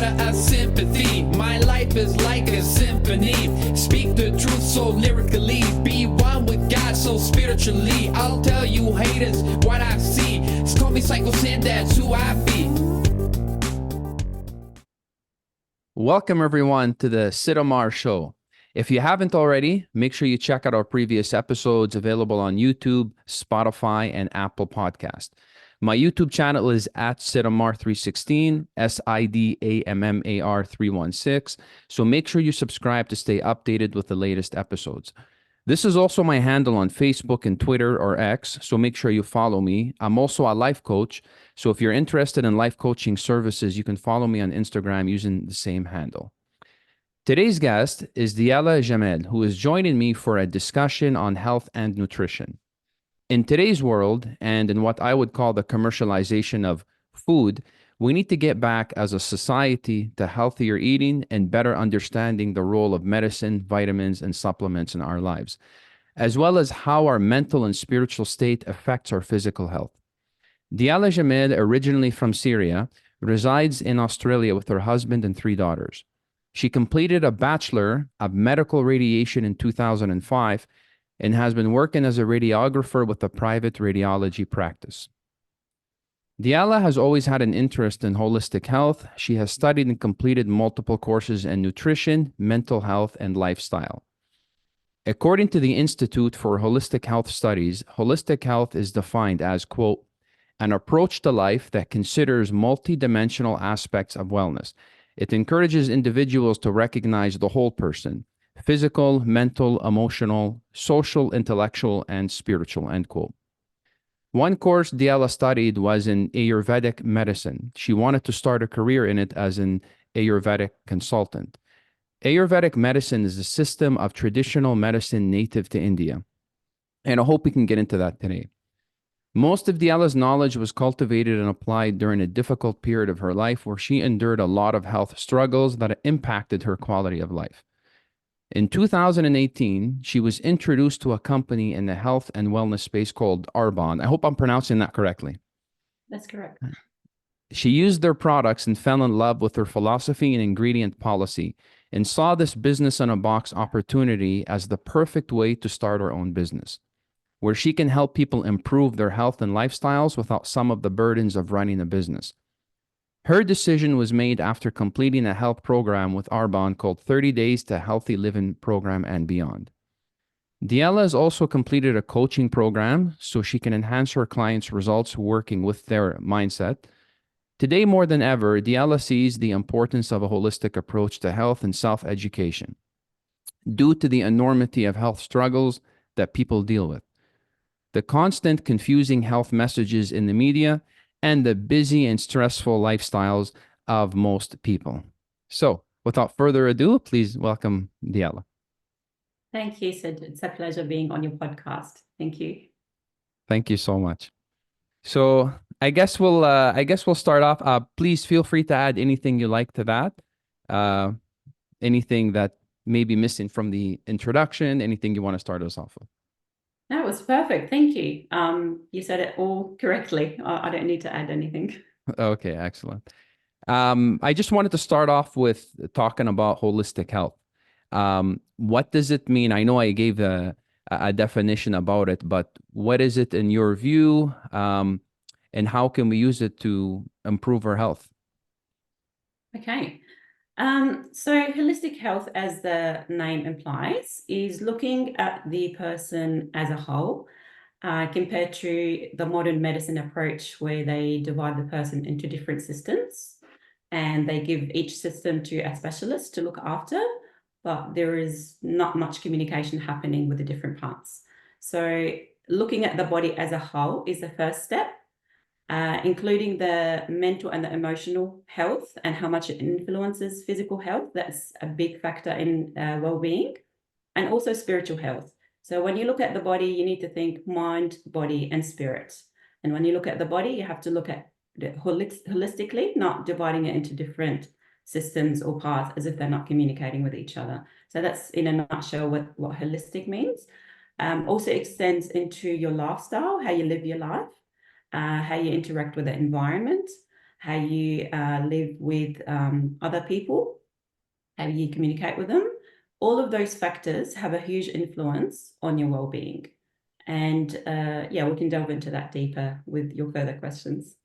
a sympathy. My life is like a symphony. Speak the truth so lyrically. Be one with God so spiritually. I'll tell you haters what I see. Just call me Psycho Sid, that's who I be. Welcome everyone to the Sid Ammar Show. If you haven't already, make sure you check out our previous episodes available on YouTube, Spotify, and Apple Podcast. My YouTube channel is at Sid Ammar 316, SIDAMMAR 316. So make sure you subscribe to stay updated with the latest episodes. This is also my handle on Facebook and Twitter or X, so make sure you follow me. I'm also a life coach, so if you're interested in life coaching services, you can follow me on Instagram using the same handle. Today's guest is Diala Jamal, who is joining me for a discussion on health and nutrition. In today's world, and in what I would call the commercialization of food, we need to get back as a society to healthier eating and better understanding the role of medicine, vitamins, and supplements in our lives, as well as how our mental and spiritual state affects our physical health. Diala Jamal, originally from Syria, resides in Australia with her husband and 3 daughters. She completed a Bachelor of Medical Radiation in 2005 and has been working as a radiographer with a private radiology practice. Diala has always had an interest in holistic health. She has studied and completed multiple courses in nutrition, mental health, and lifestyle. According to the Institute for Holistic Health Studies, holistic health is defined as, quote, an approach to life that considers multidimensional aspects of wellness. It encourages individuals to recognize the whole person, physical, mental, emotional, social, intellectual, and spiritual, end quote. One course Diala studied was in Ayurvedic medicine. She wanted to start a career in it as an Ayurvedic consultant. Ayurvedic medicine is a system of traditional medicine native to India, and I hope we can get into that today. Most of Diala's knowledge was cultivated and applied during a difficult period of her life where she endured a lot of health struggles that impacted her quality of life. In 2018, she was introduced to a company in the health and wellness space called Arbonne. I hope I'm pronouncing that correctly. That's correct. She used their products and fell in love with their philosophy and ingredient policy and saw this business-in-a-box opportunity as the perfect way to start her own business, where she can help people improve their health and lifestyles without some of the burdens of running a business. Her decision was made after completing a health program with Arbonne called 30 Days to Healthy Living Program and Beyond. Diala has also completed a coaching program so she can enhance her clients' results working with their mindset. Today, more than ever, Diala sees the importance of a holistic approach to health and self-education due to the enormity of health struggles that people deal with, the constant confusing health messages in the media, and the busy and stressful lifestyles of most people. So, without further ado, please welcome Diala. Thank you, Sid. It's a pleasure being on your podcast. Thank you. Thank you so much. So, I guess we'll start off. Please feel free to add anything you like to that. Anything that may be missing from the introduction. Anything you want to start us off with. That was perfect. Thank you. You said it all correctly. I don't need to add anything. Okay, excellent. I just wanted to start off with talking about holistic health. What does it mean? I know I gave a definition about it, but what is it in your view? And how can we use it to improve our health? Okay. So holistic health, as the name implies, is looking at the person as a whole, compared to the modern medicine approach where they divide the person into different systems and they give each system to a specialist to look after, but there is not much communication happening with the different parts. So looking at the body as a whole is the first step. Including the mental and the emotional health and how much it influences physical health. That's a big factor in well-being, and also spiritual health. So when you look at the body, you need to think mind, body, and spirit. And when you look at the body, you have to look at it holistically, not dividing it into different systems or parts as if they're not communicating with each other. So that's in a nutshell what holistic means. Also extends into your lifestyle, how you live your life, how you interact with the environment, how you live with other people, how you communicate with them. All of those factors have a huge influence on your well-being. And yeah, we can delve into that deeper with your further questions.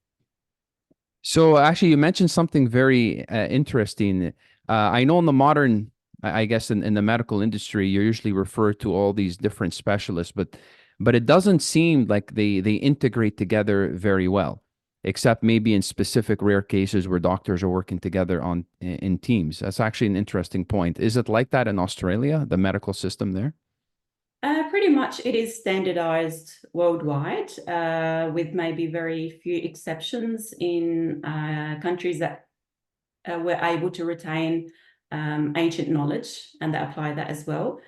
So actually, you mentioned something very interesting. I know in the modern, I guess in the medical industry, you usually refer to all these different specialists, but it doesn't seem like they integrate together very well, except maybe in specific rare cases where doctors are working together in teams. That's actually an interesting point. Is it like that in Australia, the medical system there? Pretty much it is standardized worldwide, with maybe very few exceptions in countries that were able to retain ancient knowledge and that apply that as well.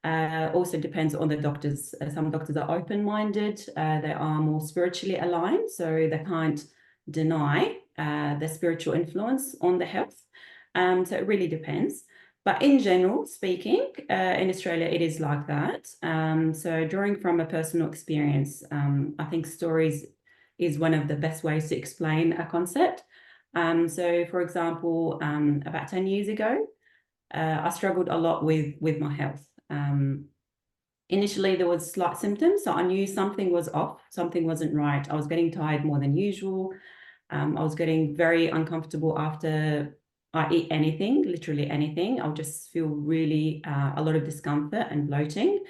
Also depends on the doctors. Some doctors are open-minded, they are more spiritually aligned, so they can't deny the spiritual influence on the health. So it really depends. But in general speaking, in Australia, it is like that. So drawing from a personal experience, I think stories is one of the best ways to explain a concept. So for example, about 10 years ago, I struggled a lot with my health. Initially, there was slight symptoms, so I knew something was off, something wasn't right. I was getting tired more than usual. I was getting very uncomfortable after I eat anything, literally anything. I'll just feel really a lot of discomfort and bloating.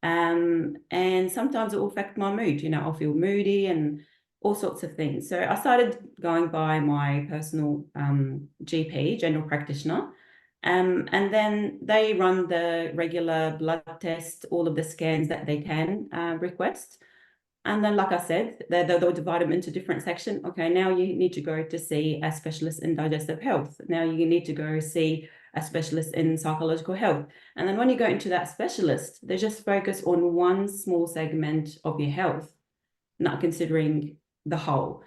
And sometimes it will affect my mood. You know, I'll feel moody and all sorts of things. So I started going by my personal GP, general practitioner. And then they run the regular blood test, all of the scans that they can request. And then, like I said, they'll divide them into different sections. Okay, now you need to go to see a specialist in digestive health. Now you need to go see a specialist in psychological health. And then when you go into that specialist, they just focus on one small segment of your health, not considering the whole.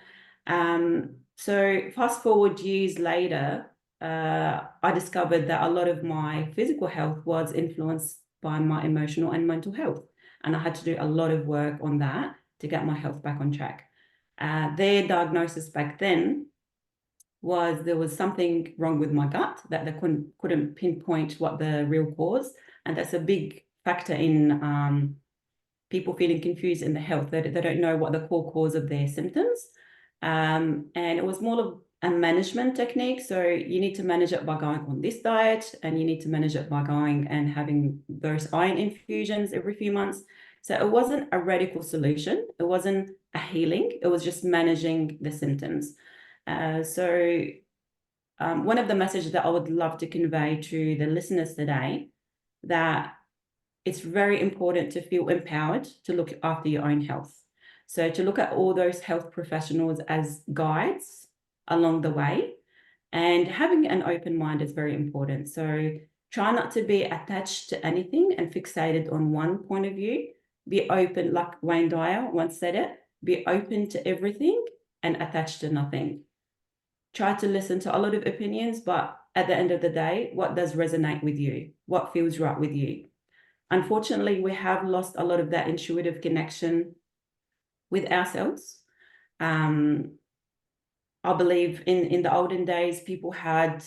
So fast forward years later, I discovered that a lot of my physical health was influenced by my emotional and mental health. And I had to do a lot of work on that to get my health back on track. Their diagnosis back then was there was something wrong with my gut, that they couldn't pinpoint what the real cause. And that's a big factor in people feeling confused in the health. They don't know what the core cause of their symptoms. And it was more of a management technique. So you need to manage it by going on this diet, and you need to manage it by going and having those iron infusions every few months. So it wasn't a radical solution. It wasn't a healing. It was just managing the symptoms. One of the messages that I would love to convey to the listeners today, that it's very important to feel empowered to look after your own health. So to look at all those health professionals as guides along the way, and having an open mind is very important. So try not to be attached to anything and fixated on one point of view. Be open, like Wayne Dyer once said it, be open to everything and attached to nothing. Try to listen to a lot of opinions, but at the end of the day, what does resonate with you? What feels right with you? Unfortunately, we have lost a lot of that intuitive connection with ourselves. I believe in the olden days, people had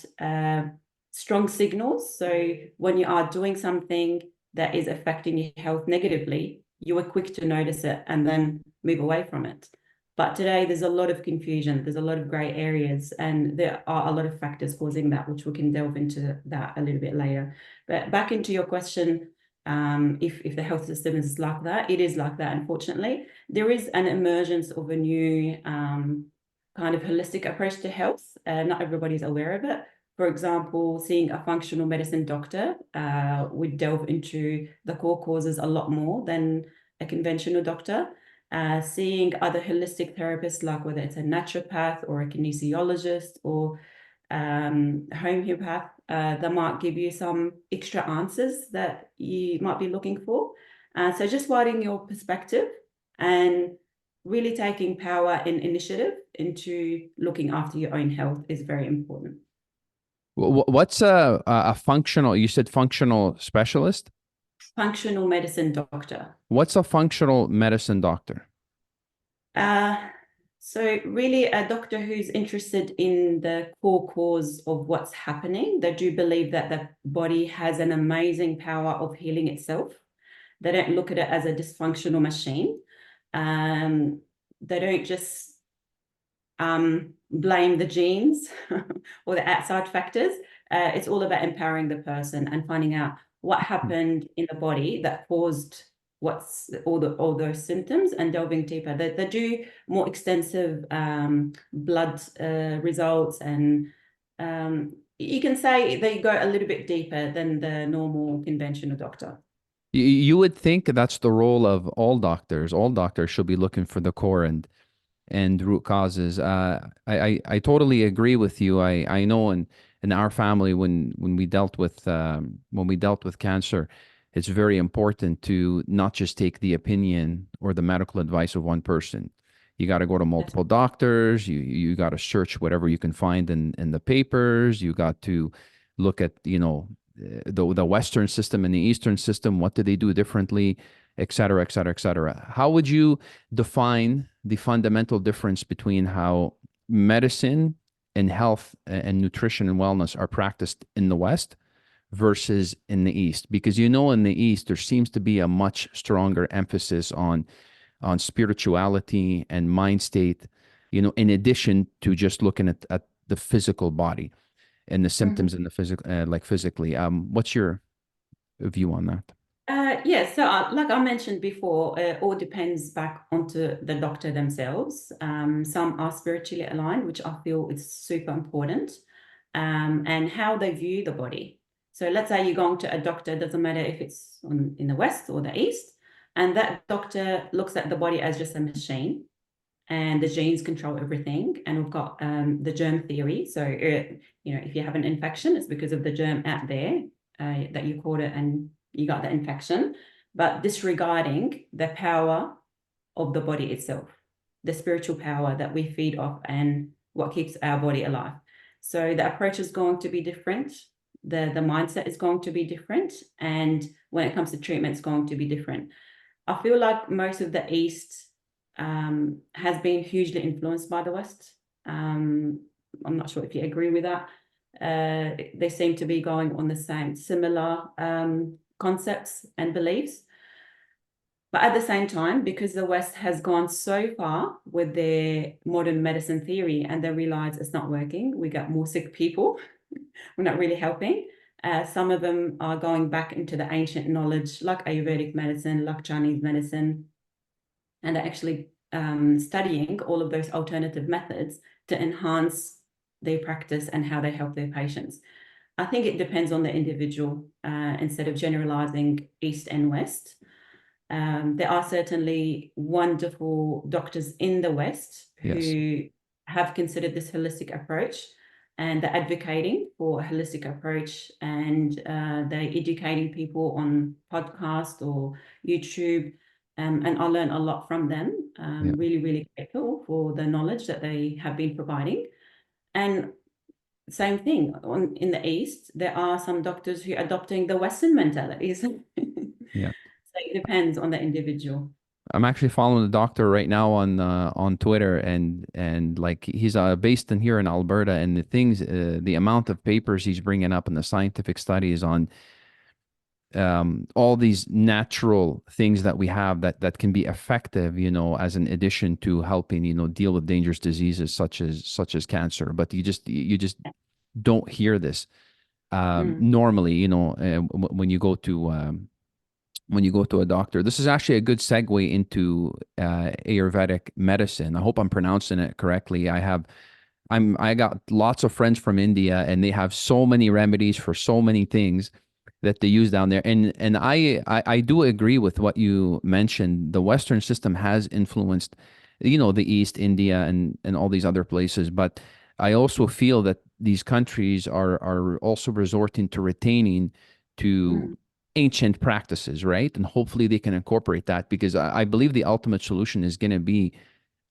strong signals. So when you are doing something that is affecting your health negatively, you are quick to notice it and then move away from it. But today, there's a lot of confusion. There's a lot of gray areas, and there are a lot of factors causing that, which we can delve into that a little bit later. But back into your question, if the health system is like that, it is like that, unfortunately. There is an emergence of a new kind of holistic approach to health. Not everybody's aware of it. For example, seeing a functional medicine doctor would delve into the core causes a lot more than a conventional doctor. Seeing other holistic therapists, like whether it's a naturopath or a kinesiologist or homeopath, that might give you some extra answers that you might be looking for. So just widening your perspective and really taking power and initiative into looking after your own health is very important. What's a functional, you said functional specialist? Functional medicine doctor. What's a functional medicine doctor? So really a doctor who's interested in the core cause of what's happening, they do believe that the body has an amazing power of healing itself. They don't look at it as a dysfunctional machine. They don't just blame the genes or the outside factors. It's all about empowering the person and finding out what happened in the body that caused what's all those symptoms, and delving deeper. They do more extensive blood results, and you can say they go a little bit deeper than the normal conventional doctor. You would think that's the role of all doctors. All doctors should be looking for the core and root causes. I totally agree with you. I know in our family when we dealt with cancer, it's very important to not just take the opinion or the medical advice of one person. You got to go to multiple doctors. You got to search whatever you can find in the papers. You got to look at the Western system and the Eastern system. What do they do differently, et cetera, et cetera, et cetera. How would you define the fundamental difference between how medicine and health and nutrition and wellness are practiced in the West versus in the East? Because in the East there seems to be a much stronger emphasis on spirituality and mind state, in addition to just looking at the physical body and the symptoms in the physical, like physically. What's your view on that? Yeah, so like I mentioned before, it all depends back onto the doctor themselves. Some are spiritually aligned, which I feel is super important, and how they view the body. So let's say you're going to a doctor, doesn't matter if it's in the West or the East, and that doctor looks at the body as just a machine, and the genes control everything. And we've got the germ theory. So, if you have an infection, it's because of the germ out there that you caught it and you got the infection, but disregarding the power of the body itself, the spiritual power that we feed off and what keeps our body alive. So the approach is going to be different. The mindset is going to be different. And when it comes to treatment, it's going to be different. I feel like most of the East has been hugely influenced by the West. I'm not sure if you agree with that. They seem to be going on the similar concepts and beliefs. But at the same time, because the West has gone so far with their modern medicine theory and they realize it's not working, we got more sick people, we're not really helping. Some of them are going back into the ancient knowledge, like Ayurvedic medicine, like Chinese medicine, and they're actually studying all of those alternative methods to enhance their practice and how they help their patients. I think it depends on the individual instead of generalizing East and West. There are certainly wonderful doctors in the West who have considered this holistic approach, and they're advocating for a holistic approach, and they're educating people on podcast or YouTube. And I learn a lot from them. Really, really grateful for the knowledge that they have been providing. And same thing in the East, there are some doctors who are adopting the Western mentalities. Yeah. So it depends on the individual. I'm actually following the doctor right now on Twitter, and like he's based in here in Alberta, and the amount of papers he's bringing up and the scientific studies on all these natural things that we have that can be effective, as an addition to helping, deal with dangerous diseases such as cancer. But you just don't hear this normally, when you go to a doctor. This is actually a good segue into Ayurvedic medicine. I hope I'm pronouncing it correctly. I got lots of friends from India, and they have so many remedies for so many things that they use down there. And I do agree with what you mentioned. The Western system has influenced, the East, India, and all these other places. But I also feel that these countries are also resorting to retaining to ancient practices, right? And hopefully they can incorporate that, because I believe the ultimate solution is going to be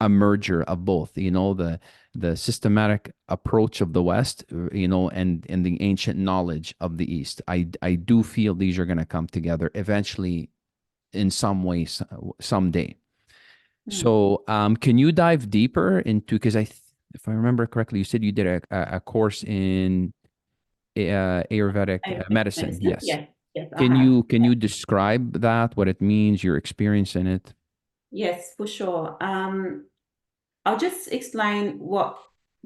a merger of both, the systematic approach of the West, and the ancient knowledge of the East. I do feel these are going to come together eventually in some way, someday. So, can you dive deeper into, because if I remember correctly, you said you did a course in Ayurvedic Ayurvedic medicine. medicine? Yes. Yes, yes, I Can have. you describe that, what it means, your experience in it? Yes, for sure. I'll just explain what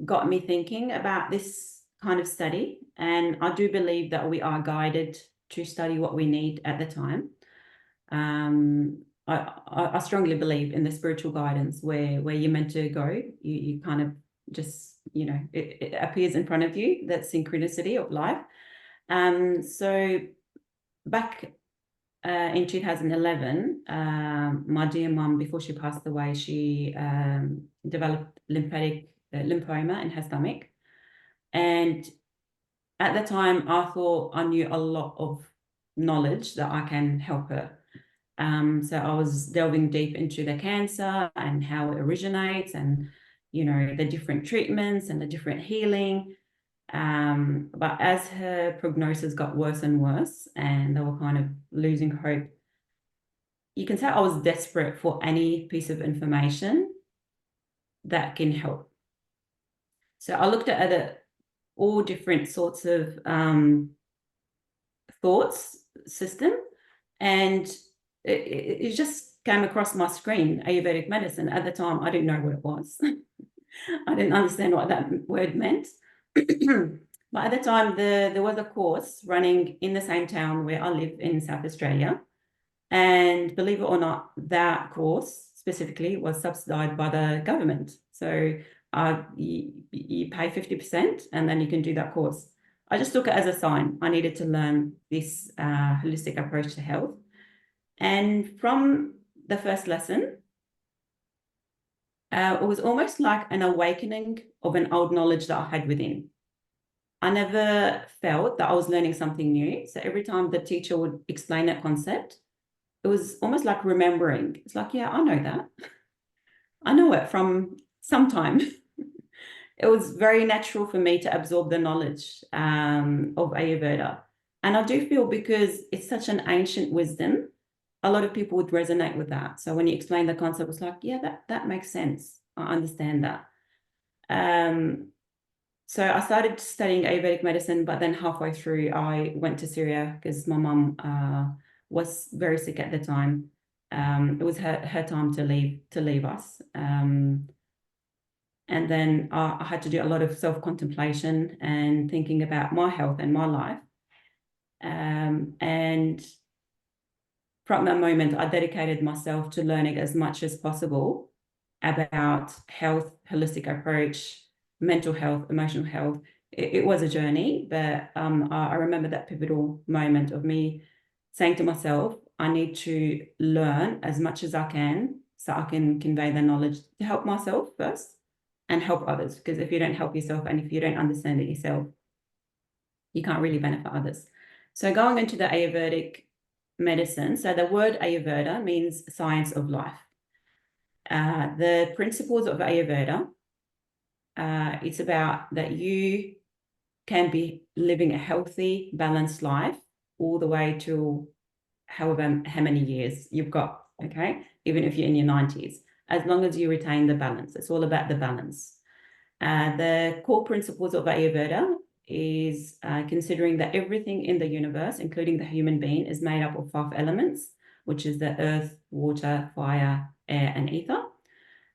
got me thinking about this kind of study. And I do believe that we are guided to study what we need at the time. I strongly believe in the spiritual guidance where you're meant to go. You kind of just, it appears in front of you, that synchronicity of life. So back in 2011, my dear mum, before she passed away, she developed lymphatic lymphoma in her stomach. And at the time, I thought I knew a lot of knowledge that I can help her. So I was delving deep into the cancer and how it originates and, the different treatments and the different healing. But as her prognosis got worse and worse, and they were kind of losing hope, you can tell I was desperate for any piece of information that can help. So I looked at all different sorts of thoughts system, and it just came across my screen, Ayurvedic medicine. At the time, I didn't know what it was. I didn't understand what that word meant. But at the time, there was a course running in the same town where I live in South Australia. And believe it or not, that course specifically was subsidized by the government. So you pay 50% and then you can do that course. I just took it as a sign. I needed to learn this holistic approach to health. And from the first lesson, it was almost like an awakening of an old knowledge that I had within. I never felt that I was learning something new. So every time the teacher would explain that concept, it was almost like remembering. It's like, yeah, I know that. I know it from some time. It was very natural for me to absorb the knowledge of Ayurveda. And I do feel because it's such an ancient wisdom, a lot of people would resonate with that. So when you explain the concept, it's like, yeah, that makes sense. I understand that. So I started studying Ayurvedic medicine, but then halfway through, I went to Syria because my mum was very sick at the time. It was her time to leave us. And then I had to do a lot of self-contemplation and thinking about my health and my life. And from that moment, I dedicated myself to learning as much as possible about health, holistic approach, mental health, emotional health. It was a journey, but I remember that pivotal moment of me saying to myself, I need to learn as much as I can so I can convey the knowledge to help myself first and help others. Because if you don't help yourself and if you don't understand it yourself, you can't really benefit others. So going into the Ayurvedic medicine, so the word Ayurveda means science of life. The principles of Ayurveda, it's about that you can be living a healthy, balanced life all the way to how many years you've got, okay? Even if you're in your 90s, as long as you retain the balance. It's all about the balance. The core principles of Ayurveda is considering that everything in the universe, including the human being, is made up of 5 elements, which is the earth, water, fire, air, and ether.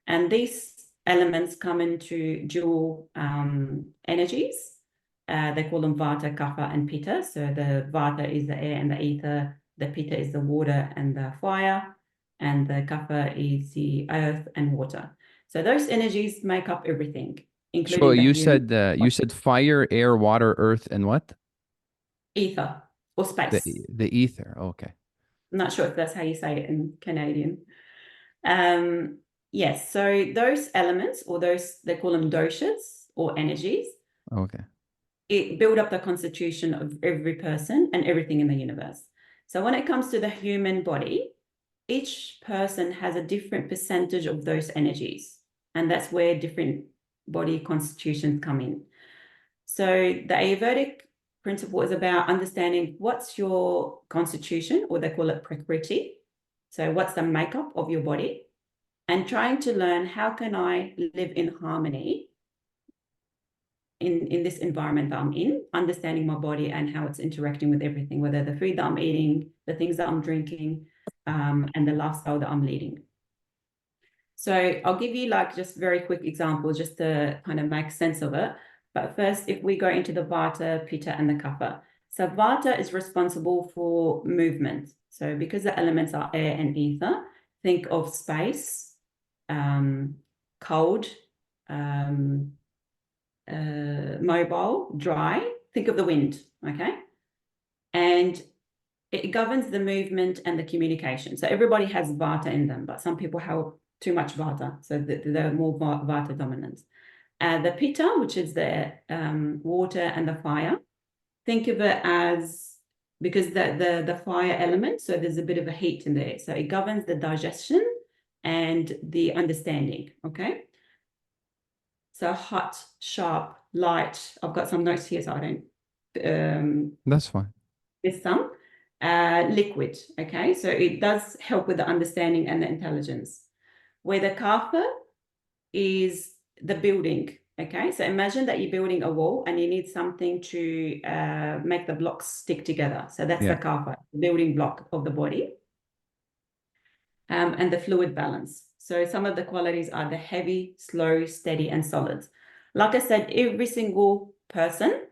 And these elements come into dual energies. They call them Vata, Kapha, and Pitta. So the Vata is the air and the ether, the Pitta is the water and the fire, and the Kapha is the earth and water. So those energies make up everything, So including the human you said fire, air, water, earth, and what? ether or The space. the ether. Okay. I'm not sure if that's how you say it in Canadian. Yes, so those elements, or those, they call them doshas or energies, Okay. it build up the constitution of every person and everything in the universe. So when it comes to the human body, each person has a different percentage of those energies, and that's where different body constitutions come in. So the Ayurvedic principle is about understanding what's your constitution, or they call it prakriti. So what's the makeup of your body? and trying to learn how can I live in harmony in this environment that I'm in, understanding my body and how it's interacting with everything, whether the food that I'm eating, the things that I'm drinking, and the lifestyle that I'm leading. So I'll give you like just very quick examples just to kind of make sense of it. But first, if we go into the Vata, Pitta, and the Kapha. So Vata is responsible for movement. So because the elements are air and ether, think of space, cold, mobile, dry. Think of the wind, okay? And it governs the movement and the communication. So everybody has Vata in them, but some people have too much Vata, so they're more Vata dominant. The Pitta, which is the water and the fire, think of it as, because the fire element, so there's a bit of a heat in there. So it governs the digestion and the understanding, okay? So hot, sharp, light. I've got some notes here, so I don't... That's fine. There's some. Liquid, okay? So it does help with the understanding and the intelligence. Where the Kapha is the building, okay? So imagine that you're building a wall and you need something to make the blocks stick together. So that's the Kapha, the building block of the body. And the fluid balance. So some of the qualities are the heavy, slow, steady, and solid. Like I said, every single person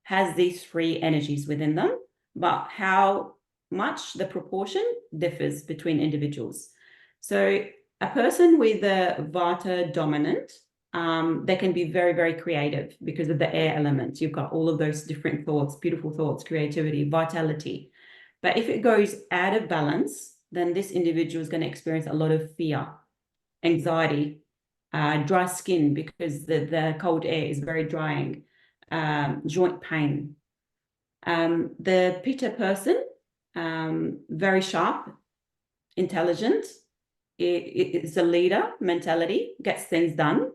has these three energies within them, but how much the proportion differs between individuals. So a person with a Vata dominant, they can be very, very creative because of the air element. You've got all of those different thoughts, beautiful thoughts, creativity, vitality. But if it goes out of balance, then this individual is going to experience a lot of fear, anxiety, dry skin because the cold air is very drying, joint pain. The Pitta person, very sharp, intelligent, it's a leader mentality, gets things done.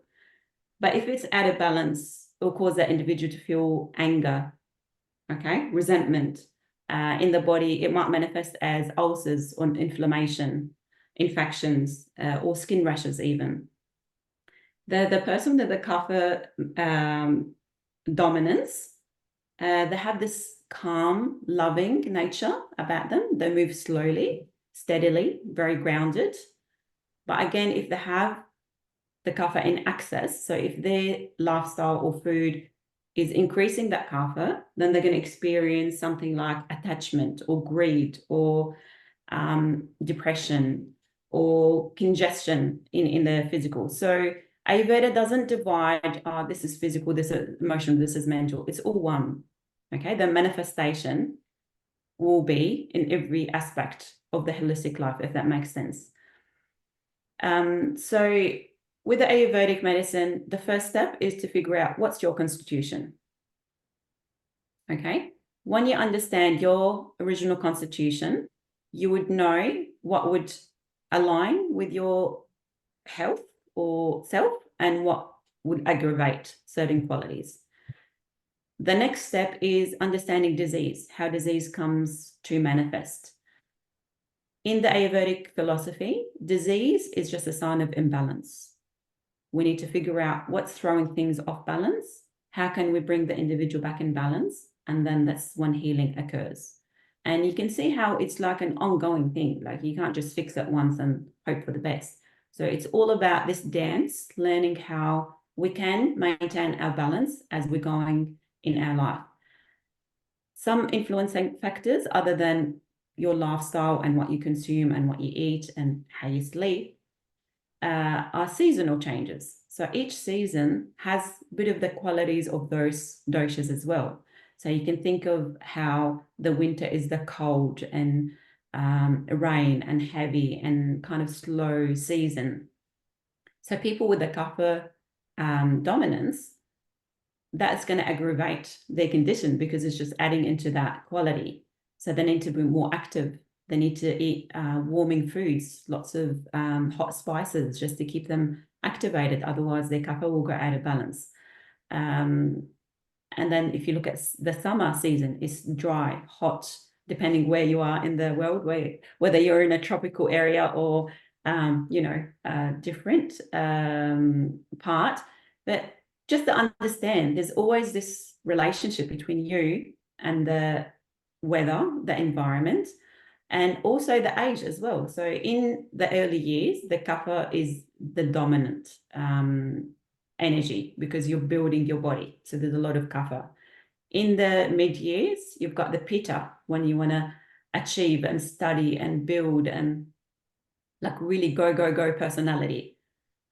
But if it's out of balance, it will cause that individual to feel anger, okay, resentment. In the body, it might manifest as ulcers or inflammation, infections, or skin rashes even. The person with the Kapha dominance, they have this calm, loving nature about them. They move slowly, steadily, very grounded. But again, if they have the Kapha in excess, so if their lifestyle or food is increasing that Kapha, then they're going to experience something like attachment or greed or depression or congestion in the physical. So Ayurveda doesn't divide, this is physical, this is emotional, this is mental. It's all one, okay? The manifestation will be in every aspect of the holistic life, if that makes sense. So with the Ayurvedic medicine, the first step is to figure out what's your constitution. Okay. When you understand your original constitution, you would know what would align with your health or self and what would aggravate certain qualities. The next step is understanding disease, how disease comes to manifest. In the Ayurvedic philosophy, disease is just a sign of imbalance. We need to figure out what's throwing things off balance. How can we bring the individual back in balance? And then that's when healing occurs. And you can see how it's like an ongoing thing. Like you can't just fix it once and hope for the best. So it's all about this dance, learning how we can maintain our balance as we're going in our life. Some influencing factors other than your lifestyle and what you consume and what you eat and how you sleep are seasonal changes. So each season has a bit of the qualities of those doshas as well. So you can think of how the winter is the cold and rain and heavy and kind of slow season. So people with the Kapha dominance, that's going to aggravate their condition because it's just adding into that quality. So they need to be more active. They need to eat warming foods, lots of hot spices just to keep them activated. Otherwise, their Kapha will go out of balance. And then if you look at the summer season, it's dry, hot, depending where you are in the world, whether you're in a tropical area or different part. But just to understand, there's always this relationship between you and the weather, the environment, and also the age as well. So in the early years, the kapha is the dominant energy because you're building your body. So there's a lot of kapha. In the mid years, you've got the pitta when you want to achieve and study and build and like really go, go, go personality.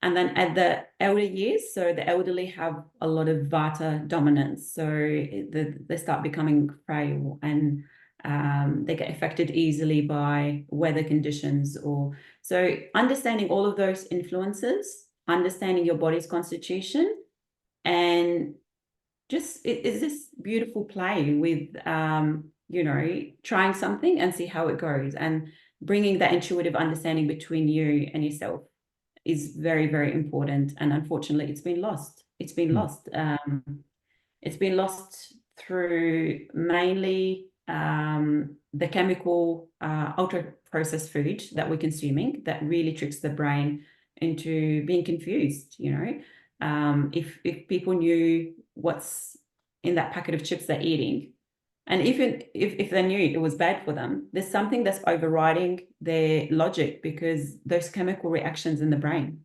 And then at the elder years, so the elderly have a lot of vata dominance. So they start becoming frail and they get affected easily by weather conditions. Or so understanding all of those influences, understanding your body's constitution, and just it's this beautiful play with trying something and see how it goes, and bringing that intuitive understanding between you and yourself is very, very important. And unfortunately, it's been lost. It's been lost. It's been lost through mainly the chemical ultra processed food that we're consuming that really tricks the brain into being confused. If people knew what's in that packet of chips they're eating, and even if they knew it was bad for them, there's something that's overriding their logic because those chemical reactions in the brain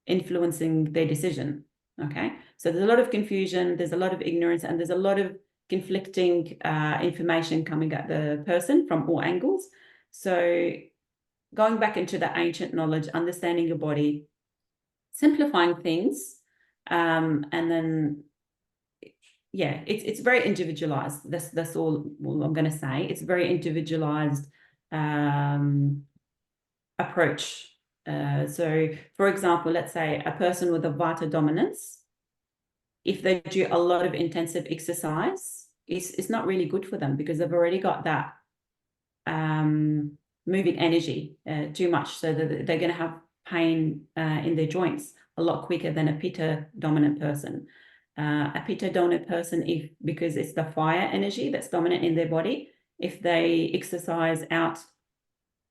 influencing their decision. Okay, so there's a lot of confusion, there's a lot of ignorance, and there's a lot of conflicting information coming at the person from all angles. So going back into the ancient knowledge, understanding your body, simplifying things, and then it's very individualized. That's all I'm going to say. It's a very individualized approach. So, for example, let's say a person with a vata dominance, if they do a lot of intensive exercise, it's not really good for them because they've already got that moving energy too much, so that they're going to have pain in their joints a lot quicker than a pitta dominant person. A pitta dominant person, because it's the fire energy that's dominant in their body, if they exercise out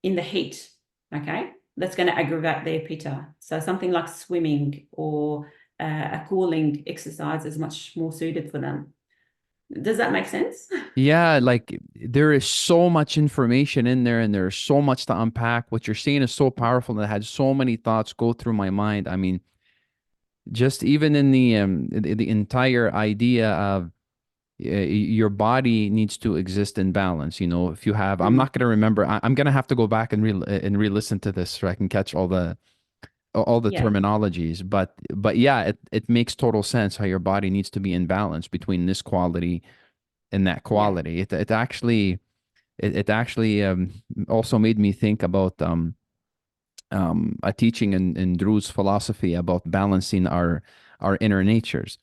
in the heat, okay, that's going to aggravate their pitta. So something like swimming or a cooling exercise is much more suited for them. Does that make sense? Yeah, like there is so much information in there and there's so much to unpack. What you're saying is so powerful and I had so many thoughts go through my mind. I mean, just even in the entire idea of your body needs to exist in balance. If you have, I'm not going to remember. I'm going to have to go back and re-listen to this so I can catch all the Yeah, terminologies. But yeah, it makes total sense how your body needs to be in balance between this quality and that yeah, quality. It actually also made me think about a teaching in Drew's philosophy about balancing our inner natures,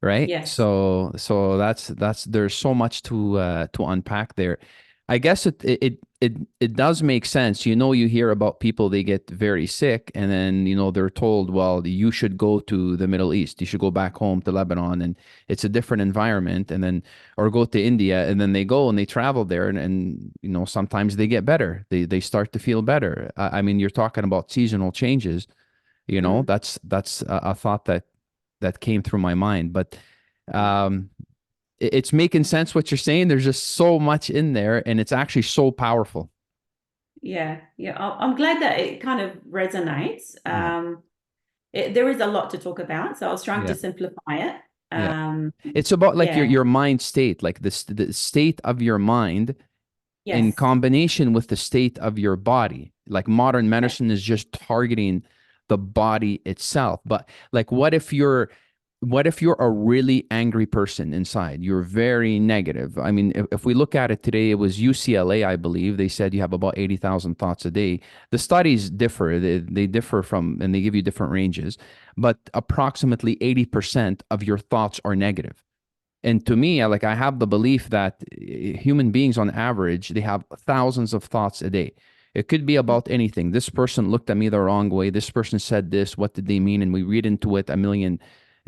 right? yes. So that's there's so much to unpack there. I guess it does make sense. You hear about people, they get very sick and then they're told, well, you should go to the Middle East, you should go back home to Lebanon, and it's a different environment, and then or go to India, and then they go and they travel there, and sometimes they get better, they start to feel better. I mean, you're talking about seasonal changes. Mm, That's a thought that came through my mind. But yeah. it's making sense what you're saying. There's just so much in there, and it's actually so powerful. Yeah, yeah. I'm glad that it kind of resonates. Yeah, There is a lot to talk about, so I was trying to yeah, simplify it. yeah. It's about like your Yeah, your mind state, like the state of your mind in yes, combination with the state of your body. Like modern yeah, medicine is just targeting the body itself. But like what if you're a really angry person inside? You're very negative. I mean, if we look at it today, it was UCLA, I believe. They said you have about 80,000 thoughts a day. The studies differ. They differ and they give you different ranges, but approximately 80% of your thoughts are negative. And to me, I have the belief that human beings on average, they have thousands of thoughts a day. It could be about anything. This person looked at me the wrong way. This person said this. What did they mean? And we read into it a million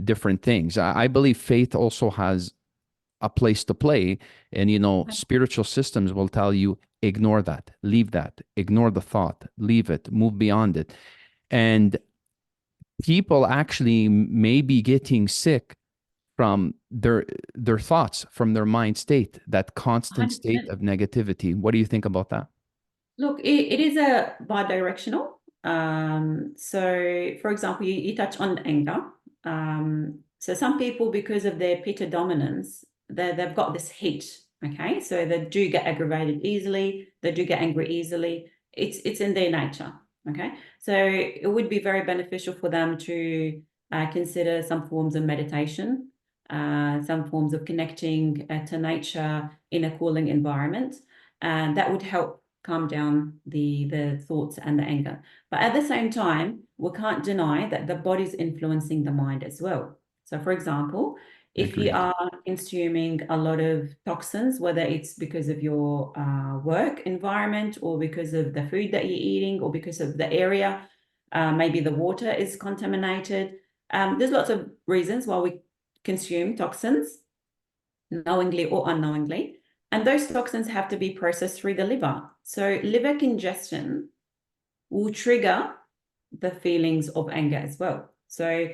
different things. I believe faith also has a place to play. And, spiritual systems will tell you ignore that, leave that, ignore the thought, leave it, move beyond it. And people actually may be getting sick from their thoughts, from their mind state, that constant state 100%. of negativity. What do you think about that? Look, it is a bidirectional. So, for example, you touch on anger. So some people, because of their pitta dominance, they've got this heat. Okay, so they do get aggravated easily. They do get angry easily. It's in their nature. Okay, so it would be very beneficial for them to consider some forms of meditation, some forms of connecting to nature in a cooling environment, and that would help calm down the thoughts and the anger. But at the same time, we can't deny that the body's influencing the mind as well. So, for example, if you Agreed. are consuming a lot of toxins, whether it's because of your work environment or because of the food that you're eating or because of the area, maybe the water is contaminated. There's lots of reasons why we consume toxins, knowingly or unknowingly. And those toxins have to be processed through the liver. So liver congestion will trigger the feelings of anger as well. So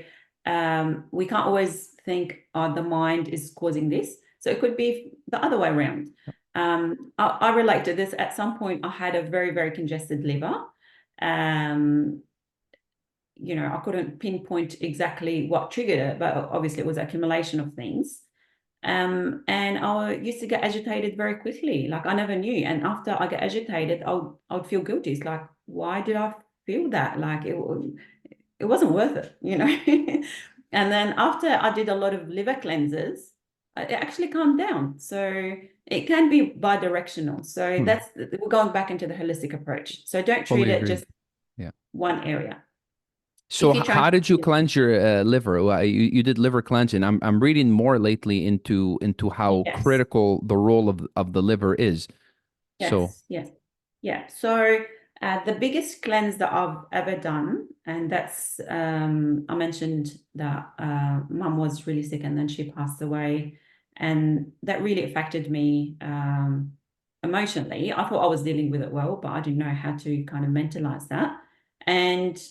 we can't always think, oh, the mind is causing this. So it could be the other way around. I relate to this. At some point, I had a very, very congested liver. I couldn't pinpoint exactly what triggered it, but obviously it was accumulation of things. And I used to get agitated very quickly. Like I never knew. And after I get agitated, I would feel guilty. It's like, why did I feel that? Like it wasn't worth it, And then after I did a lot of liver cleanses, it actually calmed down. So it can be bi-directional. So we're going back into the holistic approach. So don't treat Fully it agree. just Yeah. one area. So If you're trying how to did you cleanse your liver? Well, you did liver cleansing. I'm reading more lately into how Yes. critical the role of the liver is. So Yes. Yeah. So the biggest cleanse that I've ever done, and that's I mentioned that mum was really sick and then she passed away, and that really affected me emotionally. I thought I was dealing with it well, but I didn't know how to kind of mentalize that. And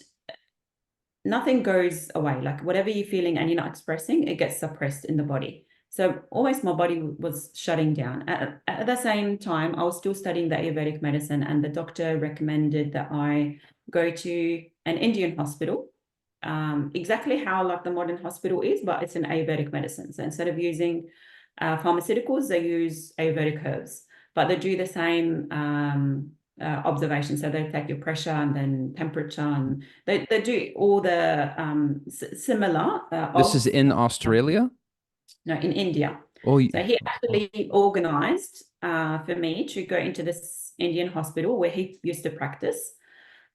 nothing goes away. Like whatever you're feeling and you're not expressing, it gets suppressed in the body. So almost my body was shutting down. At the same time, I was still studying the Ayurvedic medicine, and the doctor recommended that I go to an Indian hospital, exactly how like the modern hospital is, but it's an Ayurvedic medicine. So instead of using pharmaceuticals, they use Ayurvedic herbs, but they do the same observation. So they take your pressure and then temperature, and they do all the similar this is obs. in Australia? No, in India. Oh, So he actually organized for me to go into this Indian hospital where he used to practice.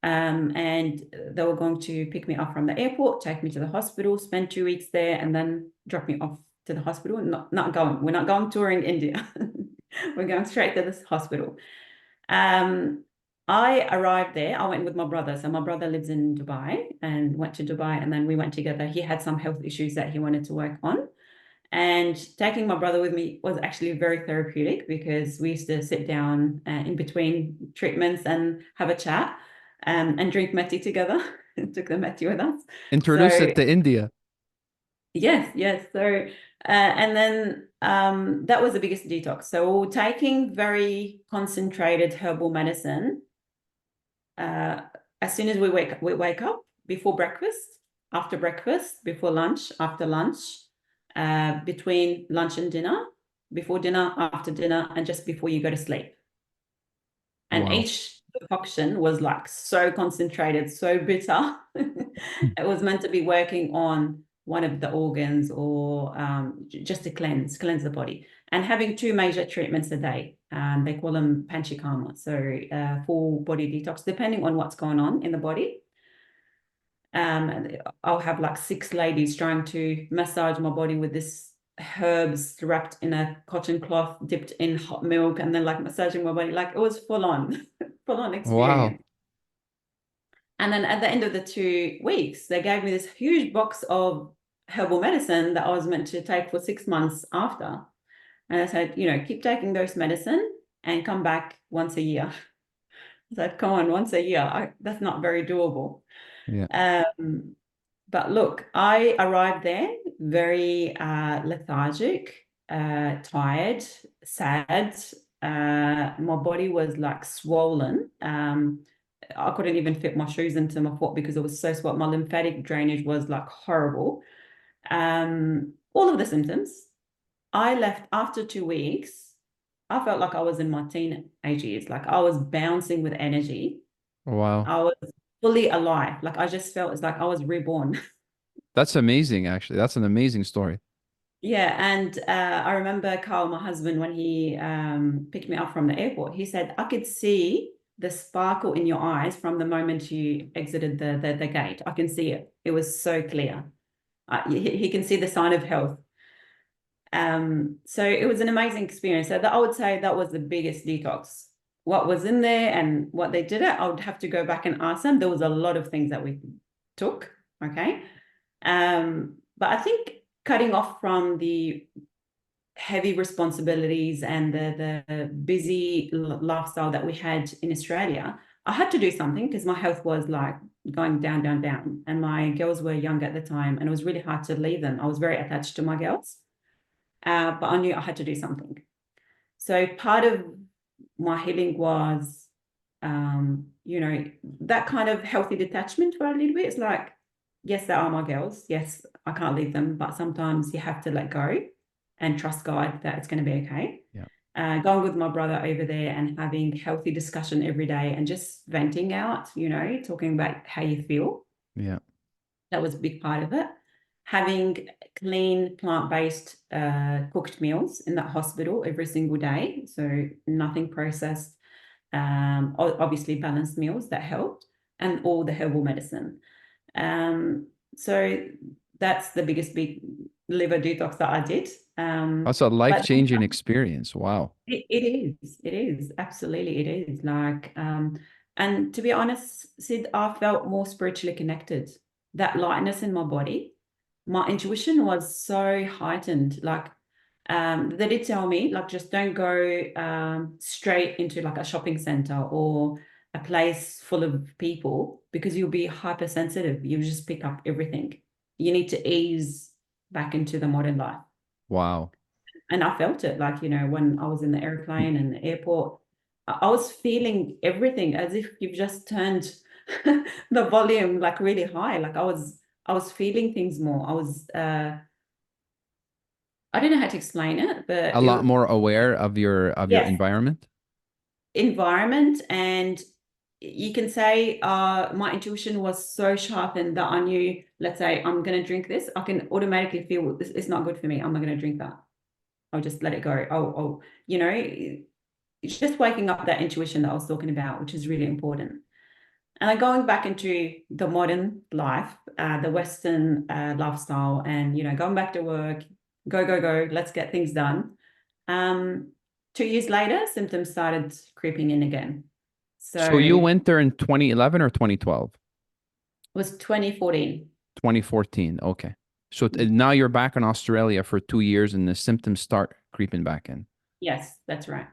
And they were going to pick me up from the airport, take me to the hospital, spend 2 weeks there, and then drop me off to the hospital. We're not going touring India. We're going straight to this hospital. I arrived there. I went with my brother. So my brother lives in Dubai and went to Dubai, and then we went together. He had some health issues that he wanted to work on. And taking my brother with me was actually very therapeutic because we used to sit down in between treatments and have a chat and drink meti together. Took the meti with us. introduce So it to India. yes. So and then that was the biggest detox. So taking very concentrated herbal medicine as soon as we wake up, before breakfast, after breakfast, before lunch, after lunch, between lunch and dinner, before dinner, after dinner, and just before you go to sleep. And Wow. each decoction was like so concentrated, so bitter. It was meant to be working on one of the organs or just to cleanse the body. And having 2 major treatments a day. They call them panchakarma, so full body detox, depending on what's going on in the body. I'll have like 6 ladies trying to massage my body with this herbs wrapped in a cotton cloth, dipped in hot milk, and then like massaging my body. Like it was full on experience. Wow. And then at the end of the 2 weeks, they gave me this huge box of herbal medicine that I was meant to take for 6 months after. And I said, keep taking those medicine and come back once a year. I said, come on, once a year. That's not very doable. Yeah. But look, I arrived there very lethargic, tired, sad. My body was like swollen. I couldn't even fit my shoes into my foot because it was so swollen. My lymphatic drainage was like horrible. All of the symptoms. I left after 2 weeks. I felt like I was in my teenage years. Like I was bouncing with energy. Wow. I was fully alive. Like I just felt it's like I was reborn. That's amazing, actually. That's an amazing story. Yeah, and I remember Carl, my husband, when he picked me up from the airport, he said, I could see the sparkle in your eyes from the moment you exited the gate. I can see it. It was so clear. He can see the sign of health. So it was an amazing experience. So I would say that was the biggest detox. What was in there and what they did it, I would have to go back and ask them. There was a lot of things that we took, okay? But I think cutting off from the heavy responsibilities and the busy lifestyle that we had in Australia, I had to do something because my health was like going down, down, down. And my girls were young at the time, and it was really hard to leave them. I was very attached to my girls, but I knew I had to do something. So part of my healing was, that kind of healthy detachment for a little bit. It's like, yes, they are my girls. Yes, I can't leave them, but sometimes you have to let go and trust God that it's going to be okay. Yeah. Going with my brother over there and having healthy discussion every day and just venting out, talking about how you feel. Yeah. That was a big part of it. Having clean, plant-based cooked meals in that hospital every single day. So nothing processed, obviously balanced meals that helped, and all the herbal medicine. So that's the biggest big liver detox that I did. That's a But life-changing experience. Wow. it is, absolutely it is. Like, and to be honest, Sid, I felt more spiritually connected. That lightness in my body, my intuition was so heightened. Like, they did tell me, like, just don't go straight into like a shopping center or a place full of people because you'll be hypersensitive. You just pick up everything. You need to ease back into the modern life. Wow. And I felt it, like, when I was in the airplane and the airport, I was feeling everything as if you've just turned the volume like really high. Like I was feeling things more. I don't know how to explain it, but A lot more aware of your yes, environment. environment. And you can say my intuition was so sharpened that I knew, let's say I'm going to drink this, I can automatically feel this is not good for me. I'm not going to drink that. I'll just let it go. It's just waking up that intuition that I was talking about, which is really important. And then going back into the modern life, the Western lifestyle, and going back to work, go, let's get things done. 2 years later, symptoms started creeping in again. So So you it went there in 2011 or 2012? was 2014. 2014. Okay. So now you're back in Australia for 2 years and the symptoms start creeping back in. Yes, that's right.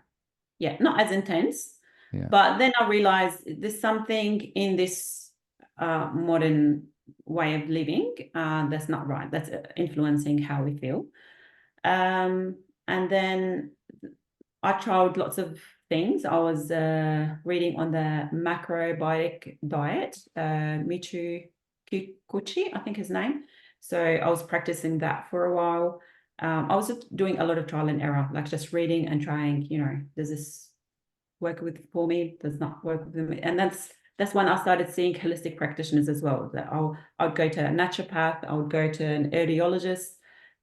Yeah, not as intense. Yeah. But then I realized there's something in this modern way of living that's not right. That's influencing how we feel. And then I tried lots of things. I was reading on the macrobiotic diet, Michu Kikuchi, I think his name. So I was practicing that for a while. I was just doing a lot of trial and error, like just reading and trying, does this work for me, does not work with me. And that's when I started seeing holistic practitioners as well. That I would go to a naturopath, I would go to an audiologist,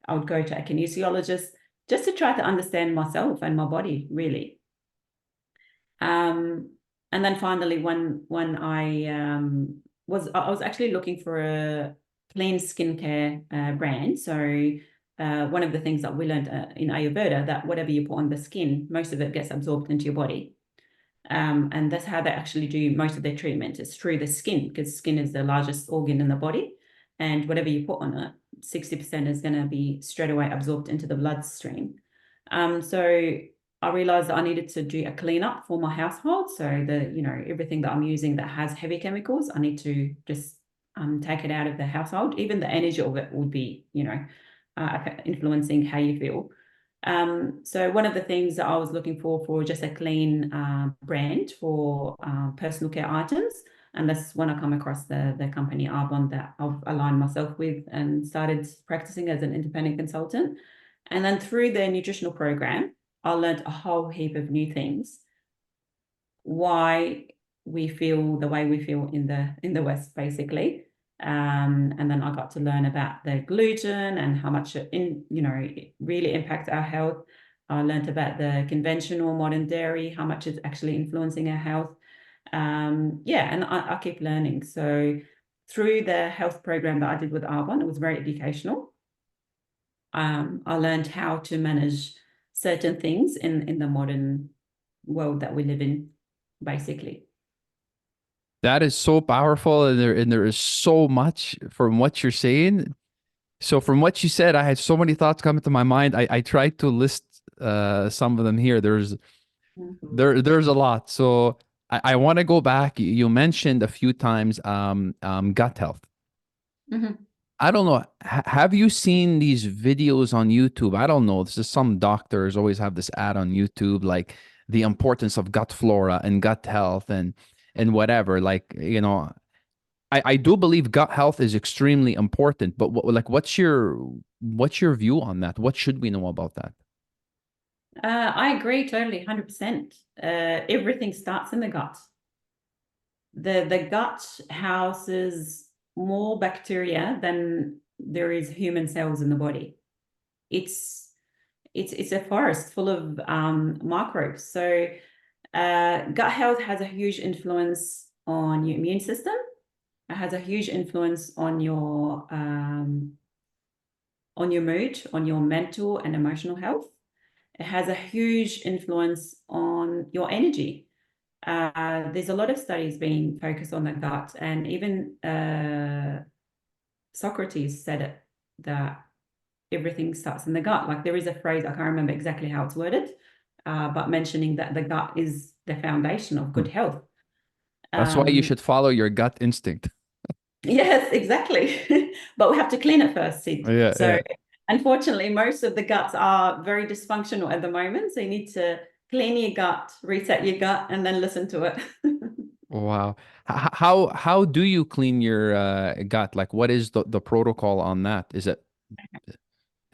I would go to a kinesiologist, just to try to understand myself and my body, really. And then finally, when I was actually looking for a clean skincare brand. So one of the things that we learned in Ayurveda, that whatever you put on the skin, most of it gets absorbed into your body. And that's how they actually do most of their treatment. It's through the skin, because skin is the largest organ in the body. And whatever you put on it, 60% is going to be straight away absorbed into the bloodstream. So I realized that I needed to do a cleanup for my household. So everything that I'm using that has heavy chemicals, I need to just take it out of the household. Even the energy of it would be, influencing how you feel. So one of the things that I was looking for just a clean brand for personal care items. And that's when I come across the company Arbonne that I've aligned myself with and started practicing as an independent consultant. And then through their nutritional program, I learned a whole heap of new things. Why we feel the way we feel in the West, basically. And then I got to learn about the gluten and how much it really impacts our health. I learned about the conventional modern dairy, how much it's actually influencing our health. And I keep learning. So through the health program that I did with Arbonne, it was very educational. I learned how to manage certain things in the modern world that we live in, basically. That is so powerful, and there is so much from what you're saying. So from what you said, I had so many thoughts coming to my mind. I tried to list some of them here. There's a lot. So I want to go back. You mentioned a few times gut health. Mhm. I don't know. Have you seen these videos on YouTube? I don't know. This is some doctors always have this ad on YouTube, like the importance of gut flora and gut health and whatever. Like, I do believe gut health is extremely important, but what's your view on that? What should we know about that? I agree totally, 100%. Everything starts in the gut. The gut houses more bacteria than there is human cells in the body. It's a forest full of microbes. So gut health has a huge influence on your immune system. It has a huge influence on your mood, on your mental and emotional health. It has a huge influence on your energy. There's a lot of studies being focused on the gut, and even Socrates said it, that everything starts in the gut. Like, there is a phrase, I can't remember exactly how it's worded, but mentioning that the gut is the foundation of Hmm. good health. That's why you should follow your gut instinct. Yes, exactly. But we have to clean it first, Sid. Yeah, So yeah. unfortunately, most of the guts are very dysfunctional at the moment. So you need to clean your gut, reset your gut, and then listen to it. Wow. How do you clean your gut? Like, what is the protocol on that? Is it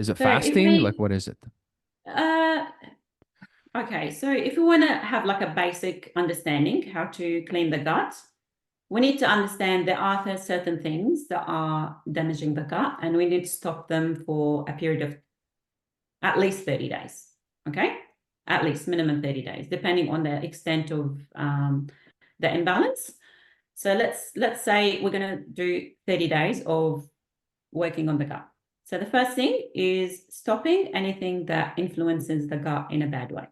So if fasting? Like, we what is it? uh okay, so if we want to have like a basic understanding how to clean the gut, we need to understand there are certain things that are damaging the gut, and we need to stop them for a period of at least 30 days. Okay, at least minimum 30 days, depending on the extent of the imbalance. So let's say we're going to do 30 days of working on the gut. So the first thing is stopping anything that influences the gut in a bad way.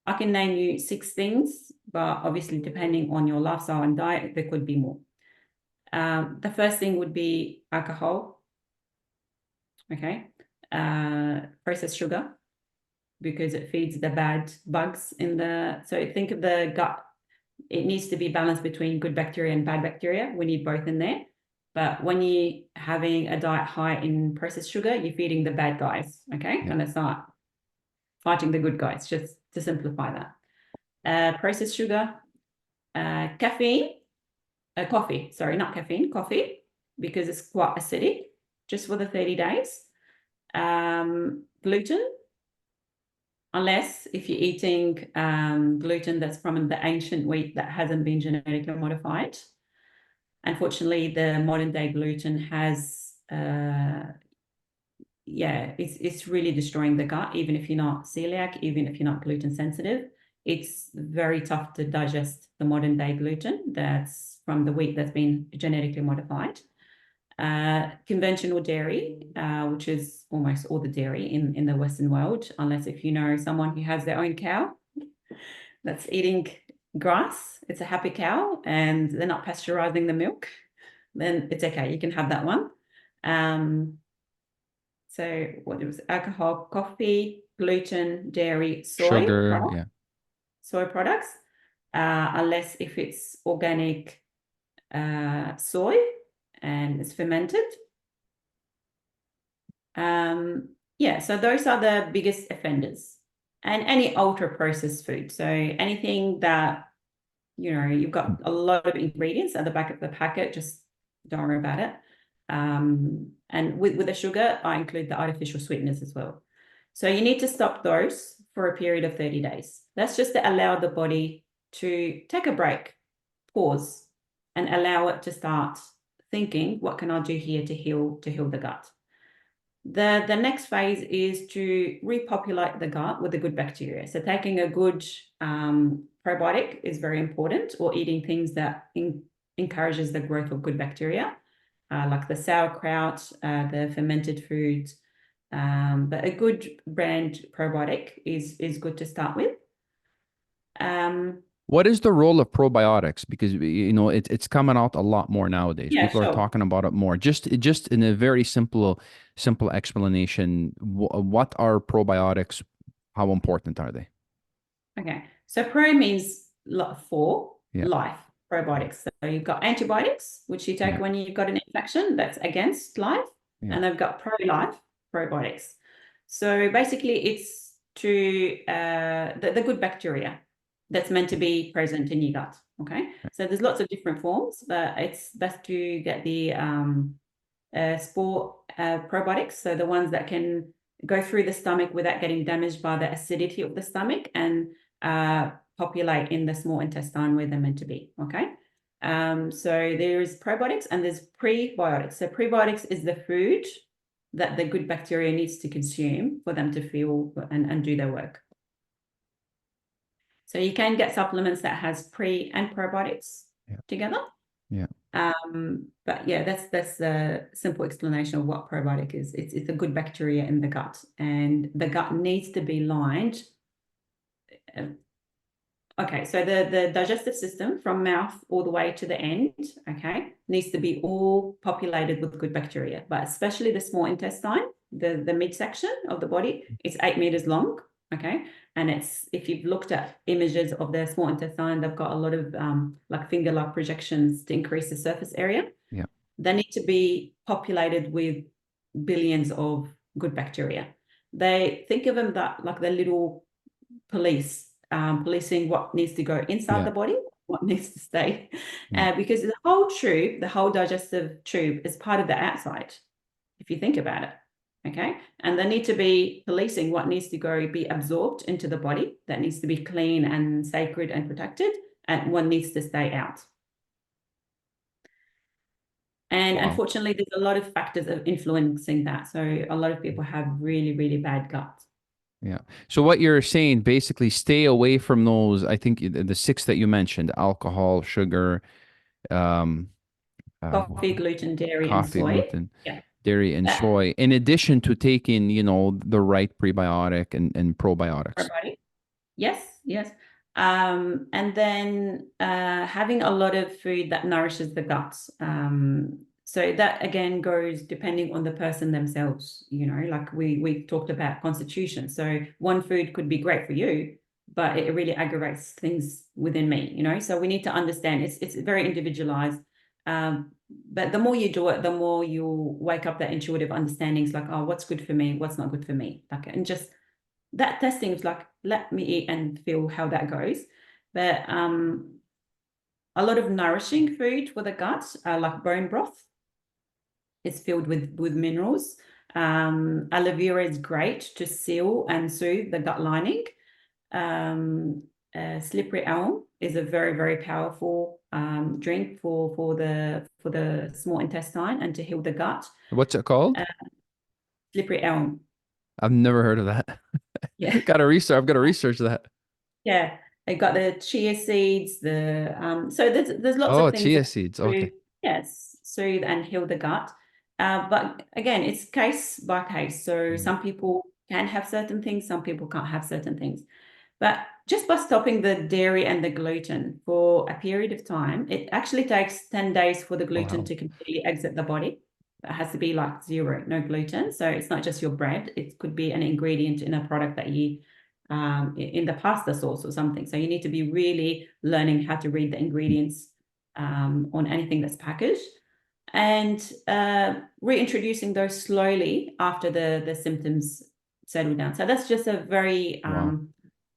I can name you 6 things, but obviously depending on your lifestyle and diet, there could be more. The first thing would be alcohol. Okay. Processed sugar, because it feeds the bad bugs in the, so think of the gut. It needs to be balanced between good bacteria and bad bacteria. We need both in there. But when you're having a diet high in processed sugar, you're feeding the bad guys, okay? Yeah. And it's not fighting the good guys, just to simplify that. Processed sugar, caffeine, coffee, sorry, not caffeine, coffee, because it's quite acidic, just for the 30 days. Gluten, unless if you're eating gluten that's from the ancient wheat that hasn't been genetically modified. Unfortunately, the modern day gluten has, it's really destroying the gut, even if you're not celiac, even if you're not gluten sensitive. It's very tough to digest the modern day gluten that's from the wheat that's been genetically modified. Conventional dairy, which is almost all the dairy in the Western world, unless if you know someone who has their own cow that's eating grass, it's a happy cow, and they're not pasteurizing the milk, then it's okay, you can have that one. So what it was, alcohol, coffee, gluten, dairy, Sugar, yeah. soy products, unless if it's organic soy and it's fermented. Yeah, so those are the biggest offenders. And any ultra processed food. So anything that, you've got a lot of ingredients at the back of the packet, just don't worry about it. And with the sugar, I include the artificial sweeteners as well. So you need to stop those for a period of 30 days. That's just to allow the body to take a break, pause, and allow it to start thinking, what can I do here to heal the gut? The next phase is to repopulate the gut with the good bacteria. So taking a good probiotic is very important, or eating things that encourages the growth of good bacteria, like the sauerkraut, the fermented foods. But a good brand probiotic is good to start with. What is the role of probiotics? Because it's coming out a lot more nowadays. Yeah, People are sure. talking about it more. Just in a very simple explanation, what are probiotics? How important are they? Okay, so pro means for Yeah. life, probiotics. So you've got antibiotics, which you take Yeah. when you've got an infection that's against life, Yeah. and they've got pro-life probiotics. So basically it's to the good bacteria that's meant to be present in your gut. Okay, so there's lots of different forms, but it's best to get the spore probiotics, so the ones that can go through the stomach without getting damaged by the acidity of the stomach and populate in the small intestine where they're meant to be. Okay, so there's probiotics and there's prebiotics. So prebiotics is the food that the good bacteria needs to consume for them to feel and do their work. So you can get supplements that has pre and probiotics together. Yeah. But yeah, that's the simple explanation of what probiotic is. It's a good bacteria in the gut, and the gut needs to be lined. Okay, so the digestive system from mouth all the way to the end, okay, needs to be all populated with good bacteria, but especially the small intestine, the midsection of the body, it's 8 meters long, okay, and it's, if you've looked at images of the small intestine, they've got a lot of like finger-like projections to increase the surface area. Yeah. They need to be populated with billions of good bacteria. They think of them that like the little police, policing what needs to go inside the body, what needs to stay, because the whole tube, the whole digestive tube is part of the outside, if you think about it. Okay, and they need to be policing what needs to go be absorbed into the body, that needs to be clean and sacred and protected, and what needs to stay out. And unfortunately, there's a lot of factors of influencing that. So a lot of people have really, really bad gut. Yeah. So what you're saying, basically, stay away from those. I think the six that you mentioned: alcohol, sugar, Coffee, gluten, dairy, and coffee, soy. gluten, Yeah. dairy, and soy. In addition to taking, the right prebiotic and probiotics. Probiotic. Yes, yes. And then having a lot of food that nourishes the guts. So that again goes depending on the person themselves, like we talked about constitution. So one food could be great for you, but it really aggravates things within me, So we need to understand it's very individualized. But the more you do it, the more you'll wake up that intuitive understandings, like, oh, what's good for me, what's not good for me. Like, and just that testing is like, let me eat and feel how that goes. But a lot of nourishing food for the gut, like bone broth, is filled with minerals. Aloe vera is great to seal and soothe the gut lining. Slippery elm is a very, very powerful drink for the small intestine and to heal the gut. What's it called? Slippery elm. I've never heard of that. Yeah. Got to research. I've got to research that. Yeah, they got the chia seeds, so there's lots Oh, of things chia that seeds. Okay. yes, soothe and heal the gut. But again, it's case by case. So some people can have certain things, some people can't have certain things. But just by stopping the dairy and the gluten for a period of time, it actually takes 10 days for the gluten to completely exit the body. It has to be like zero, no gluten. So it's not just your bread. It could be an ingredient in a product that you in the pasta sauce or something. So you need to be really learning how to read the ingredients on anything that's packaged, and reintroducing those slowly after the symptoms settle down. So that's just a very Wow.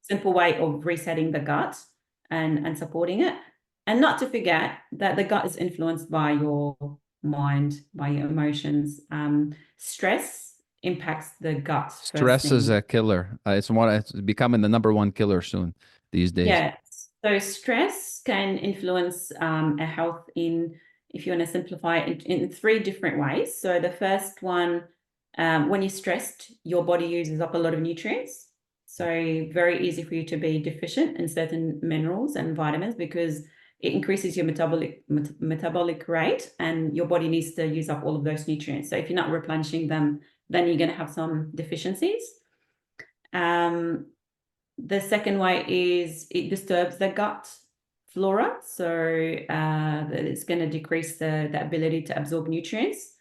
simple way of resetting the gut and supporting it. And not to forget that the gut is influenced by your mind, by your emotions. Stress impacts the gut first Stress is thing. a killer. It's becoming the number one killer soon these days. Yeah. So stress can influence our health in, if you want to simplify it, in three different ways. So the first one, when you're stressed, your body uses up a lot of nutrients. So very easy for you to be deficient in certain minerals and vitamins because it increases your metabolic rate, and your body needs to use up all of those nutrients. So if you're not replenishing them, then you're going to have some deficiencies. The second way is it disturbs the gut flora, so it's going to decrease the ability to absorb nutrients.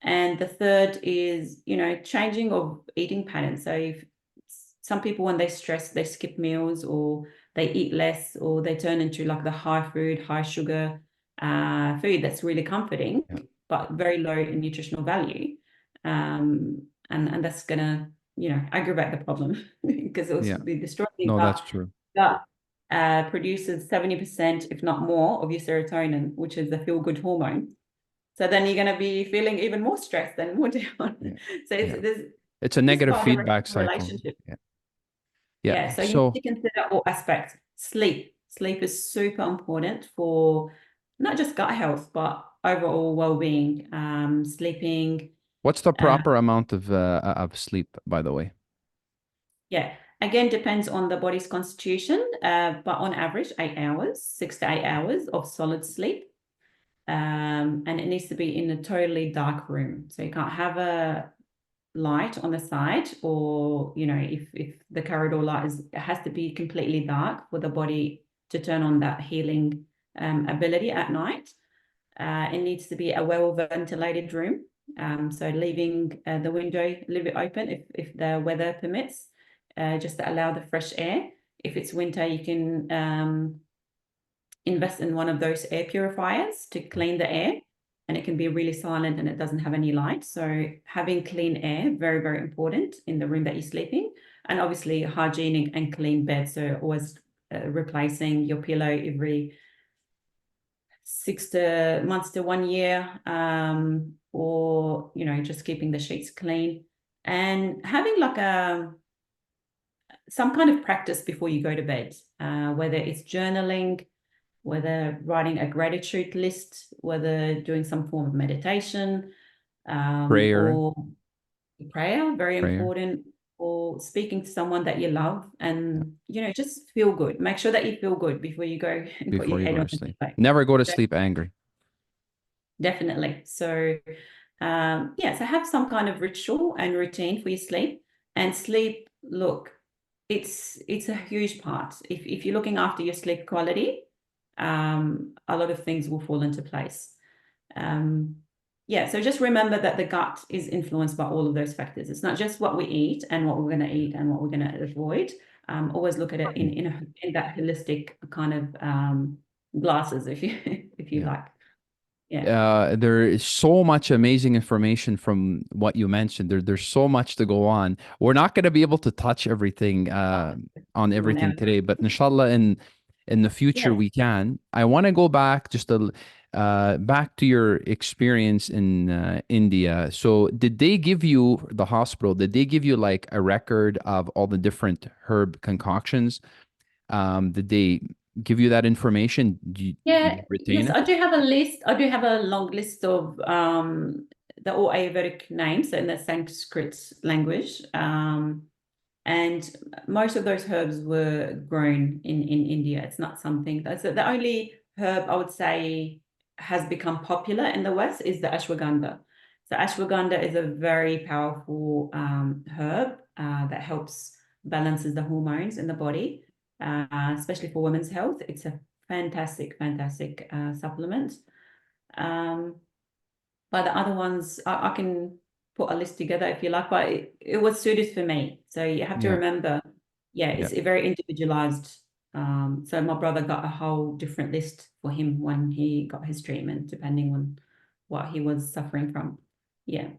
And the third is, changing of eating patterns. So if some people, when they stress, they skip meals, or they eat less, or they turn into like the high food, high sugar food that's really comforting, Yeah. but very low in nutritional value. And that's going to, aggravate the problem because it will Yeah. be destroying the No, that's gut. true. Gut produces 70%, if not more, of your serotonin, which is the feel-good hormone. So then you're going to be feeling even more stressed and more down. Yeah. So Yeah. there's It's a just negative by the feedback cycle. relationship. Yeah. Yeah. Yeah. So you need So to consider all aspects. Sleep. Sleep is super important for not just gut health, but overall well-being. Sleeping. what's the Uh, proper amount of sleep, by the way? yeah. Again, depends on the body's constitution, but on average, 8 hours, 6 to 8 hours of solid sleep. And it needs to be in a totally dark room. So you can't have a light on the side, or if the corridor light it has to be completely dark for the body to turn on that healing ability at night. It needs to be a well ventilated room, so leaving the window a little bit open if the weather permits, just to allow the fresh air. If it's winter, you can invest in one of those air purifiers to clean the air, and it can be really silent and it doesn't have any light. So having clean air, very, very important in the room that you're sleeping, and obviously hygienic and clean bed. So always replacing your pillow every 6 months to 1 year, or just keeping the sheets clean, and having like some kind of practice before you go to bed, whether it's journaling, whether writing a gratitude list, whether doing some form of meditation, Prayer, or prayer, very prayer. important, or speaking to someone that you love, and just feel good. Make sure that you feel good before you go and put Before your you head go on to the sleep. pillow. Never go to sleep angry. Definitely. So so have some kind of ritual and routine for your sleep. And sleep, look, it's a huge part. If you're looking after your sleep quality, a lot of things will fall into place. So just remember that the gut is influenced by all of those factors. It's not just what we eat and what we're going to eat and what we're going to avoid. Always look at it in that holistic kind of glasses, if you if you Yeah. like. Yeah. There is so much amazing information from what you mentioned. There's so much to go on. We're not going to be able to touch everything on everything Whenever. today, but inshallah, in the future Yeah. we can. I want to go back back to your experience in India. So, did they give you the hospital? Did they give you like a record of all the different herb concoctions? Did they give you that information? Did Yeah, you retain yes, it? I do have a list. I do have a long list of the all Ayurvedic names in the Sanskrit language. And most of those herbs were grown in India. It's not something that's the only herb I would say has become popular in the West is the ashwagandha. So ashwagandha is a very powerful herb that helps balances the hormones in the body, especially for women's health. It's a fantastic supplement. Um, But the other ones, I can put a list together if you like, but it was suited for me. So you have to Yeah. remember, yeah, Yeah. it's very individualized. So my brother got a whole different list for him when he got his treatment, depending on what he was suffering from. Yeah.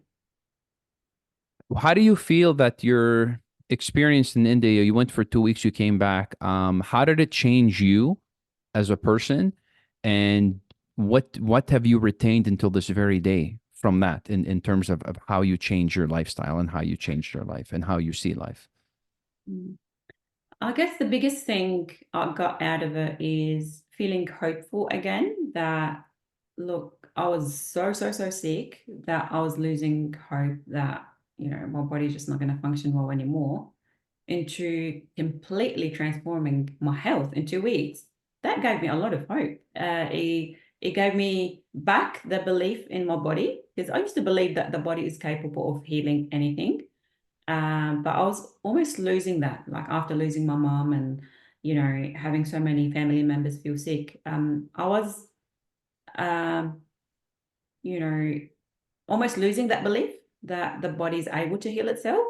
How do you feel that your experience in India, you went for 2 weeks, you came back. How did it change you as a person? And what have you retained until this very day from that in terms of how you change your lifestyle and how you changed your life and how you see life? Mm. I guess the biggest thing I got out of it is feeling hopeful again that, look, I was so sick that I was losing hope that, my body's just not going to function well anymore, into completely transforming my health in 2 weeks. That gave me a lot of hope. It gave me back the belief in my body, because I used to believe that the body is capable of healing anything. But I was almost losing that, like after losing my mom and, having so many family members feel sick. I was, um, you know, almost losing that belief that the body is able to heal itself.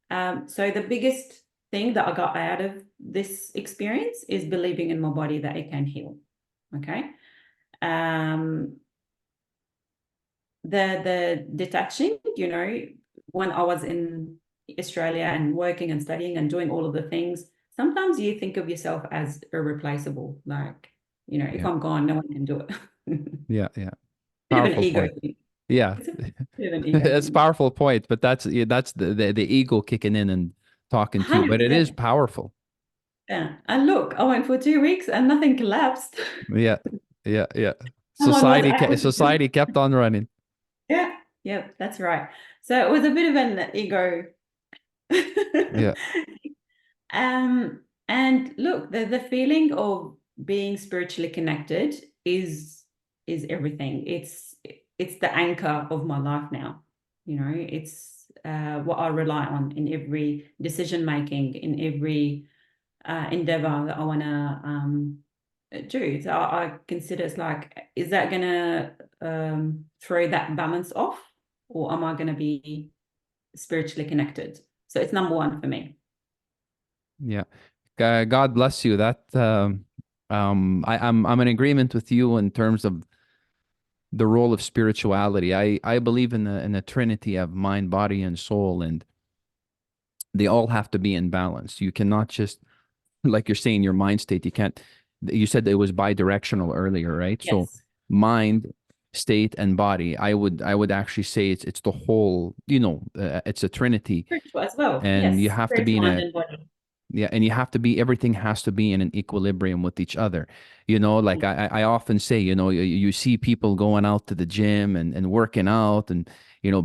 So the biggest thing that I got out of this experience is believing in my body that it can heal. Okay. Um, the detaching, when I was in Australia and working and studying and doing all of the things, sometimes you think of yourself as irreplaceable. Like, if Yeah. I'm gone, no one can do it. Yeah. Yeah. Bit of an Powerful ego point. thing. Yeah. It's a bit of an ego It's a thing. powerful point, but that's the ego kicking in and talking to you. But it is 100%. powerful. Yeah. And look, I went for 2 weeks and nothing collapsed. Yeah. Yeah. Yeah. Someone was able to do it. Society kept on running. Yeah. Yep, that's right. So it was a bit of an ego. Yeah. And look, the feeling of being spiritually connected is everything. It's the anchor of my life now. It's what I rely on in every decision making, in every endeavor that I want to do. So I consider it's like, is that going to throw that balance off, or am I going to be spiritually connected? So it's number one for me. Yeah. God bless you. I'm in agreement with you in terms of the role of spirituality. I believe in the Trinity of mind, body, and soul, and they all have to be in balance. You cannot just, like you're saying, your mind state. You can't. You said it was bi-directional earlier, right? So Yes. mind state and body. I would actually say it's the whole. It's a Trinity, Spiritual as well. and you Yes. have to Spirit, be in mind, a and body. yeah, and you have to be, everything has to be in an equilibrium with each other. Like I often say, you see people going out to the gym and working out and,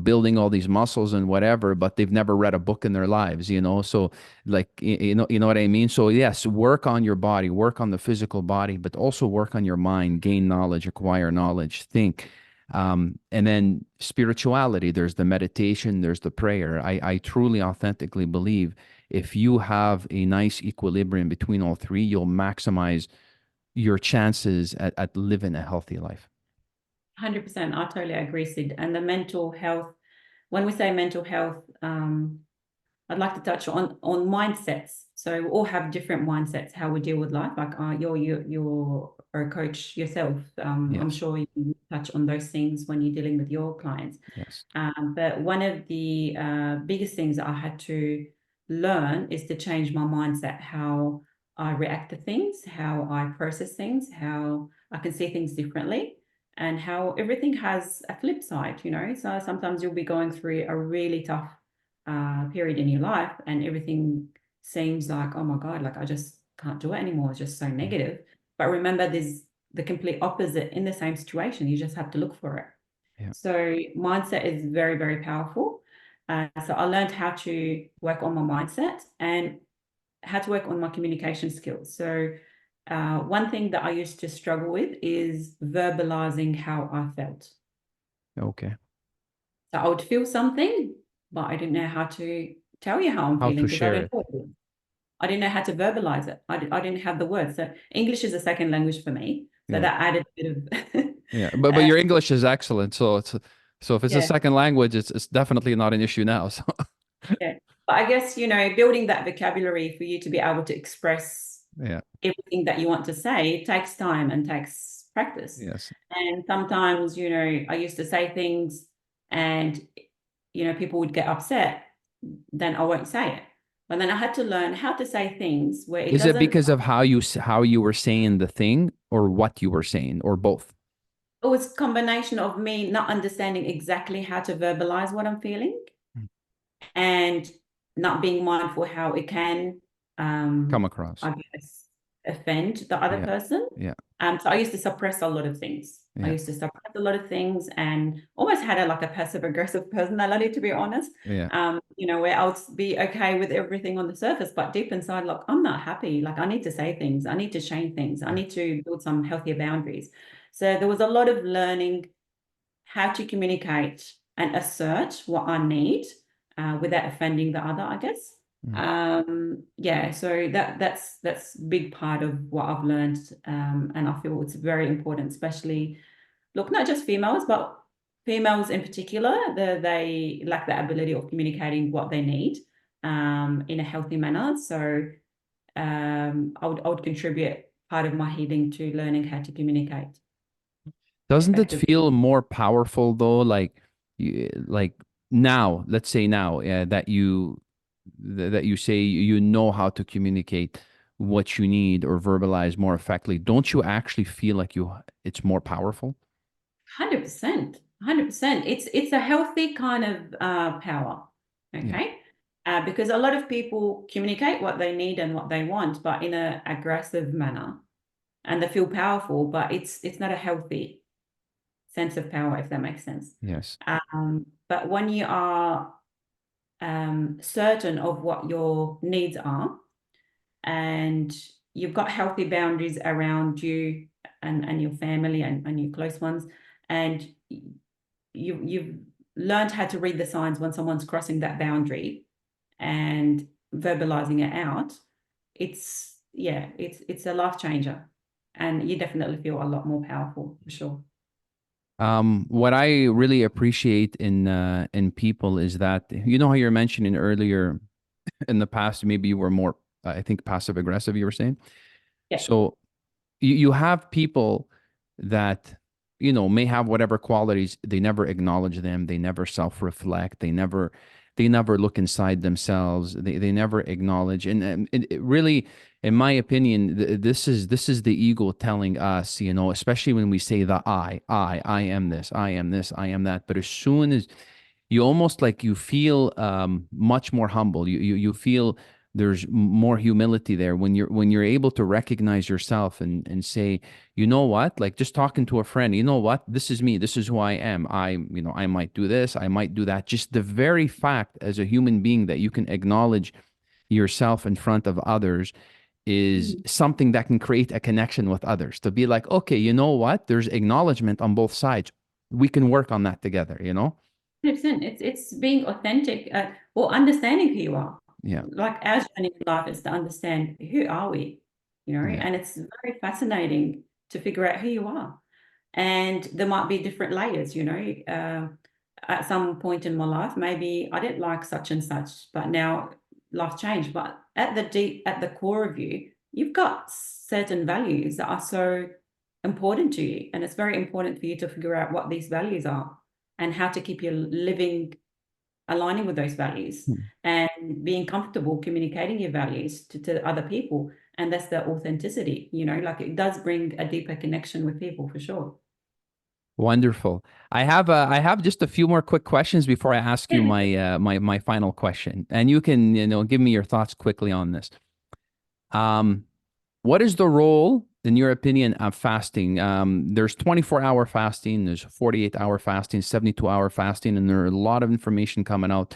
building all these muscles and whatever, but they've never read a book in their lives. So like, you know what I mean? So yes, work on your body, work on the physical body, but also work on your mind, gain knowledge, acquire knowledge, think. And then spirituality, there's the meditation, there's the prayer. I truly, authentically believe if you have a nice equilibrium between all three, you'll maximize your chances at living a healthy life. 100%. I totally agree, Sid. And the mental health, when we say mental health, I'd like to touch on mindsets. So we all have different mindsets, how we deal with life. Like you're a coach yourself. I'm Yes. sure you touch on those things when you're dealing with your clients. Yes. But one of the biggest things I had to learn is to change my mindset, how I react to things, how I process things, how I can see things differently, and how everything has a flip side. So sometimes you'll be going through a really tough period in your life, and everything seems like, oh my God, like I just can't do it anymore. It's just so Mm. negative. But remember, there's the complete opposite in the same situation. You just have to look for it. Yeah. So mindset is very, very powerful. So I learned how to work on my mindset and how to work on my communication skills. So one thing that I used to struggle with is verbalizing how I felt. Okay. So I would feel something, but I didn't know how to tell you how I'm How feeling to because I share don't it. know it. I didn't know how to verbalize it. I didn't have the words. So English is a second language for me. So Yeah. that added a bit of Yeah. But your English is excellent. So So if it's a Yeah. second language, it's definitely not an issue now. So Yeah. But I guess, building that vocabulary for you to be able to express yeah, everything that you want to say, it takes time and takes practice. yes. And sometimes, I used to say things and, people would get upset, then I won't say it. But then I had to learn how to say things where it Is it doesn't, because of how you were saying the thing, or what you were saying, or both? it was a combination of me not understanding exactly how to verbalize what I'm feeling and not being mindful how it can, Come across. I guess, offend the other Yeah, person. yeah, So I used to suppress a lot of things. I yeah, used to suppress a lot of things and almost had like a passive aggressive personality, to be honest. yeah. Where I would be okay with everything on the surface, but deep inside, like I'm not happy. Like I need to say things. I need to change things. I Yeah. need to build some healthier boundaries. So there was a lot of learning how to communicate and assert what I need without offending the other, I guess. Mm. Yeah, so that's big part of what I've learned, and I feel it's very important, especially look, not just females, but females in particular, they lack the ability of communicating what they need in a healthy manner. So I would contribute part of my healing to learning how to communicate Doesn't it effectively. feel more powerful though? Like now, let's say now, that you say you know how to communicate what you need or verbalize more effectively. Don't you actually feel like it's more powerful? 100%, 100%. It's a healthy kind of power, Yeah. okay? Because a lot of people communicate what they need and what they want, but in an aggressive manner, and they feel powerful, but it's not a healthy sense of power, if that makes sense. Yes. But when you are certain of what your needs are, and you've got healthy boundaries around you and your family and your close ones, and you've learned how to read the signs when someone's crossing that boundary and verbalizing it out, it's a life changer, and you definitely feel a lot more powerful for sure. What I really appreciate in people is that, you know how you're mentioning earlier, in the past maybe you were more, I think, passive aggressive, you were saying. Yeah. So you have people that, may have whatever qualities, they never acknowledge them, they never self-reflect, they never look inside themselves, they never acknowledge. And it really, in my opinion, this is the ego telling us, especially when we say the I am this, I am this, I am that. But as soon as you, almost like, you feel much more humble, you feel there's more humility there when you're able to recognize yourself and say, you know what, like just talking to a friend, you know what, this is me, this is who I am. I might do this, I might do that. Just the very fact as a human being that you can acknowledge yourself in front of others is Mhm. something that can create a connection with others, to be like, okay, you know what, there's acknowledgement on both sides, we can work on that together. 100%. It's being authentic, or understanding who you are. Yeah, Like our journey in life is to understand who are we, yeah. and it's very fascinating to figure out who you are. And there might be different layers, at some point in my life, maybe I didn't like such and such, but now life changed. But at the core of you, you've got certain values that are so important to you. And it's very important for you to figure out what these values are and how to keep your living aligning with those values Hmm. and being comfortable communicating your values to other people. And that's the authenticity, like it does bring a deeper connection with people for sure. Wonderful. I have just a few more quick questions before I ask you my final question, and you can, give me your thoughts quickly on this. Um, what is the role, in your opinion, of fasting? There's 24-hour fasting, there's 48-hour fasting, 72-hour fasting, and there are a lot of information coming out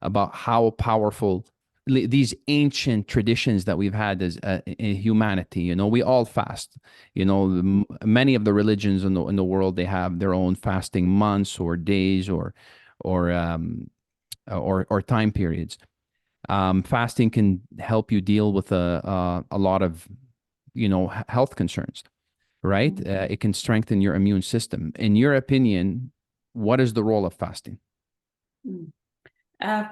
about how powerful these ancient traditions that we've had as in humanity. We all fast. Many of the religions in the world, they have their own fasting months or days or or time periods. Fasting can help you deal with a lot of health concerns, right? Mhm. It can strengthen your immune system. In your opinion, what is the role of fasting? Mm.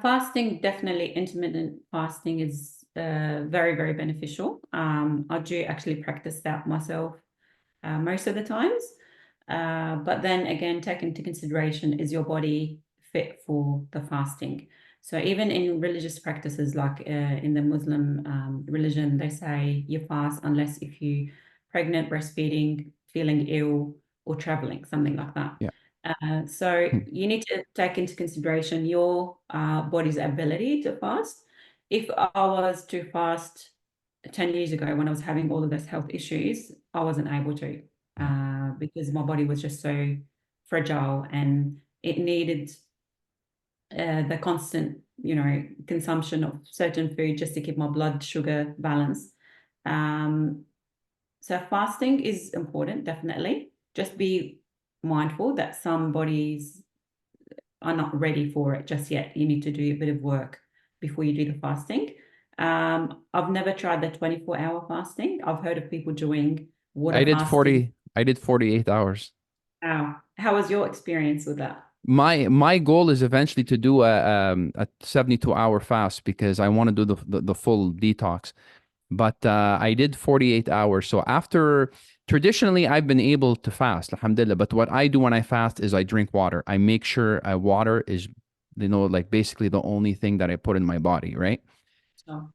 Fasting, definitely intermittent fasting is very, very beneficial. I do actually practice that myself most of the times. But then again, take into consideration, is your body fit for the fasting? So even in religious practices, like in the Muslim religion, they say you fast unless if you pregnant, breastfeeding, feeling ill, or traveling, something like that. Yeah. So Hmm. you need to take into consideration your body's ability to fast. If I was to fast 10 years ago when I was having all of those health issues, I wasn't able to because my body was just so fragile and it needed the constant, consumption of certain food just to keep my blood sugar balanced. Um, so fasting is important, definitely. Just be mindful that some bodies are not ready for it just yet. You need to do a bit of work before you do the fasting. I've never tried the 24-hour fasting. I've heard of people doing water fasting. I did 48 hours. How was your experience with that? My goal is eventually to do a 72-hour fast because I want to do the full detox. But I did 48 hours. So after traditionally I've been able to fast, alhamdulillah. But what I do when I fast is I drink water. I make sure water is, like basically the only thing that I put in my body, right? So,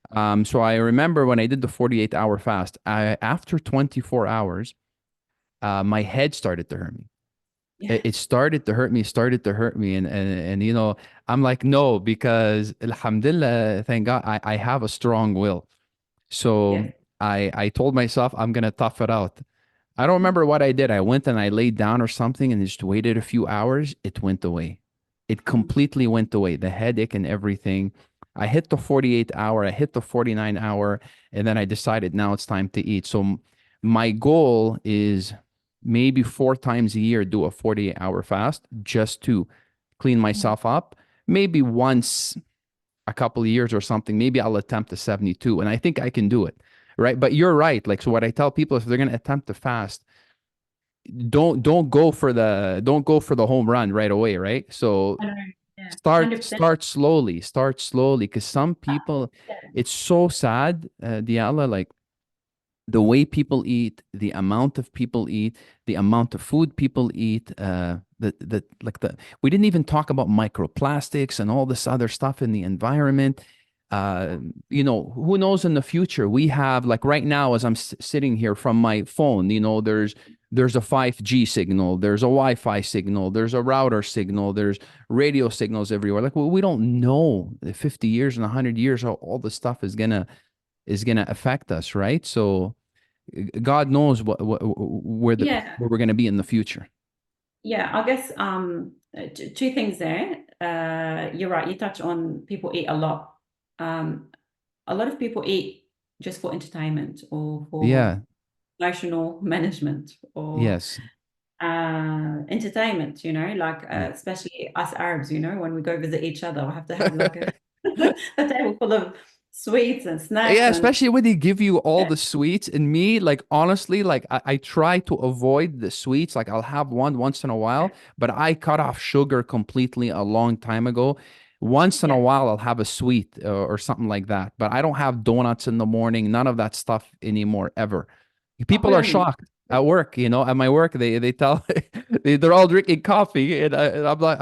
So I remember when I did the 48-hour fast, after 24 hours, my head started to hurt me. yeah, It started to hurt me. And I'm like, no, because alhamdulillah, thank God, I have a strong will. So yes. I told myself I'm gonna tough it out. I don't remember what I did. I went and I laid down or something and just waited a few hours. It went away. It completely went away. The headache and everything. I hit the 48 hour, I hit the 49 hour, and then I decided now it's time to eat. So my goal is maybe 4 times a year do a 48-hour fast just to clean myself up. Maybe once a couple of years or something, maybe I'll attempt the 72. And I think I can do it. Right. But you're right. Like, so what I tell people is if they're going to attempt to fast, don't go for the home run right away. Right. So I know. Yeah, start 100%. start slowly, start slowly. Because some people, Yeah. it's so sad, Diala, like the way people eat, the amount of people eat, the amount of food people eat, we didn't even talk about microplastics and all this other stuff in the environment. Who knows in the future? We have, like right now, as I'm sitting here from my phone, there's a 5G signal, there's a Wi-Fi signal, there's a router signal, there's radio signals everywhere. Like, well, we don't know 50 years and 100 years how all this stuff is gonna affect us, right? So God knows Yeah. where we're gonna be in the future. Yeah, I guess two things there. You're right. You touch on people eat a lot. A lot of people eat just for entertainment or for Yeah. emotional management or Yes. entertainment, like Yeah. especially us Arabs, when we go visit each other, I have to have like a table full of sweets and snacks Yeah, and especially when they give you all yeah, the sweets. And me, like honestly, like I try to avoid the sweets. Like I'll have one once in a while, but I cut off sugar completely a long time ago. Once in a yeah. while, I'll have a sweet or something like that, but I don't have donuts in the morning, none of that stuff anymore, ever. Oh, People good are on you. shocked at work, at my work, they tell they're all drinking coffee, and I'm like,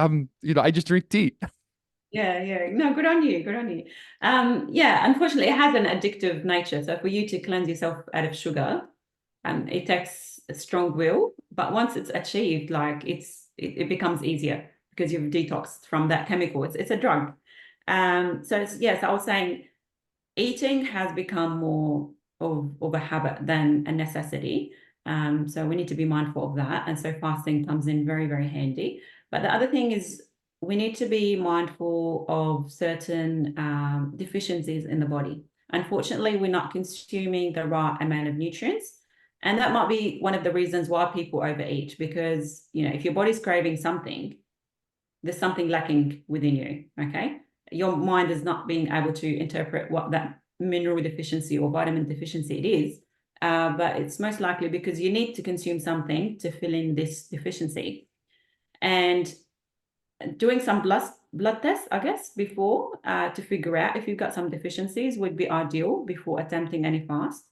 I just drink tea. Yeah, yeah. No, good on you. Good on you. Yeah, unfortunately, it has an addictive nature. So for you to cleanse yourself out of sugar, it takes a strong will. But once it's achieved, like it becomes easier because you've detoxed from that chemical. It's a drug. So yes, I was saying eating has become more of a habit than a necessity. So we need to be mindful of that. And so fasting comes in very, very handy. But the other thing is we need to be mindful of certain deficiencies in the body. Unfortunately, we're not consuming the right amount of nutrients. And that might be one of the reasons why people overeat, because, if your body's craving something, there's something lacking within you. Okay. Your mind is not being able to interpret what that mineral deficiency or vitamin deficiency it is. But it's most likely because you need to consume something to fill in this deficiency. And doing some blood tests, I guess, before to figure out if you've got some deficiencies would be ideal before attempting any fast.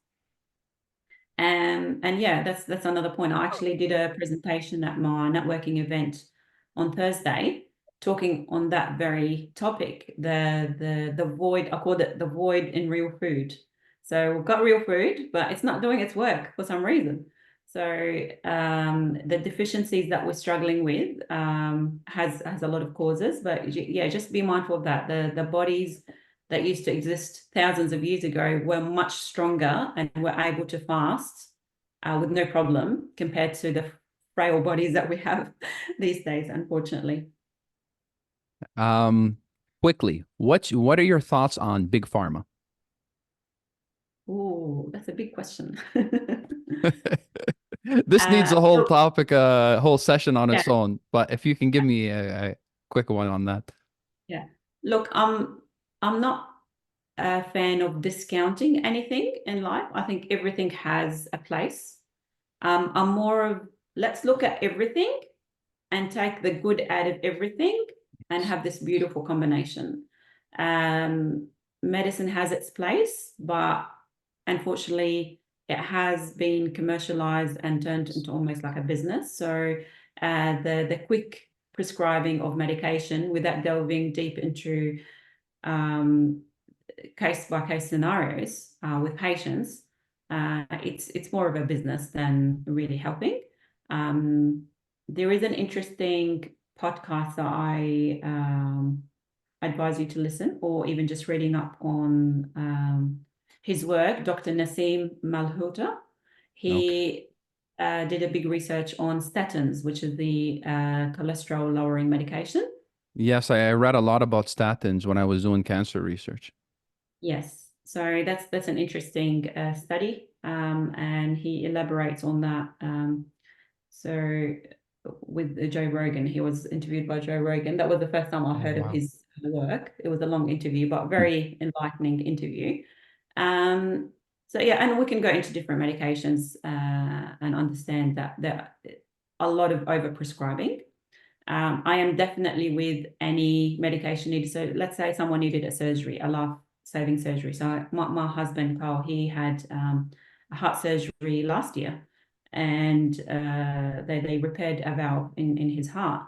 And yeah, that's another point. I actually did a presentation at my networking event on Thursday, talking on that very topic, the void. I called it the void in real food. So we've got real food, but it's not doing its work for some reason. So the deficiencies that we're struggling with has a lot of causes, but yeah, just be mindful of that. The bodies that used to exist thousands of years ago were much stronger and were able to fast with no problem compared to the frail bodies that we have these days, unfortunately. Quickly, what are your thoughts on big pharma? Oh, that's a big question. This needs a whole Look, topic, a whole session on yeah, its own. But if you can give me a quick one on that. yeah. Look, I'm not a fan of discounting anything in life. I think everything has a place. I'm more of let's look at everything and take the good out of everything and have this beautiful combination. Um, Medicine has its place, but unfortunately, it has been commercialized and turned into almost like a business. So the quick prescribing of medication without delving deep into case by case scenarios with patients, it's more of a business than really helping. There is an interesting podcast that I advise you to listen, or even just reading up on his work, Dr. Nassim Malhotra. Okay. He did a big research on statins, which is the cholesterol lowering medication. Yes, I read a lot about statins when I was doing cancer research. Yes, so that's an interesting study, and he elaborates on that. So with Joe Rogan, he was interviewed by Joe Rogan. That was the first time I Oh, heard of wow. his work. It was a long interview, but Hmm. very enlightening interview. So yeah, and we can go into different medications and understand that there a lot of overprescribing. I am definitely with any medication needed. So let's say someone needed a surgery, a life-saving surgery. So my husband, Carl, he had a heart surgery last year, and they repaired a valve in his heart.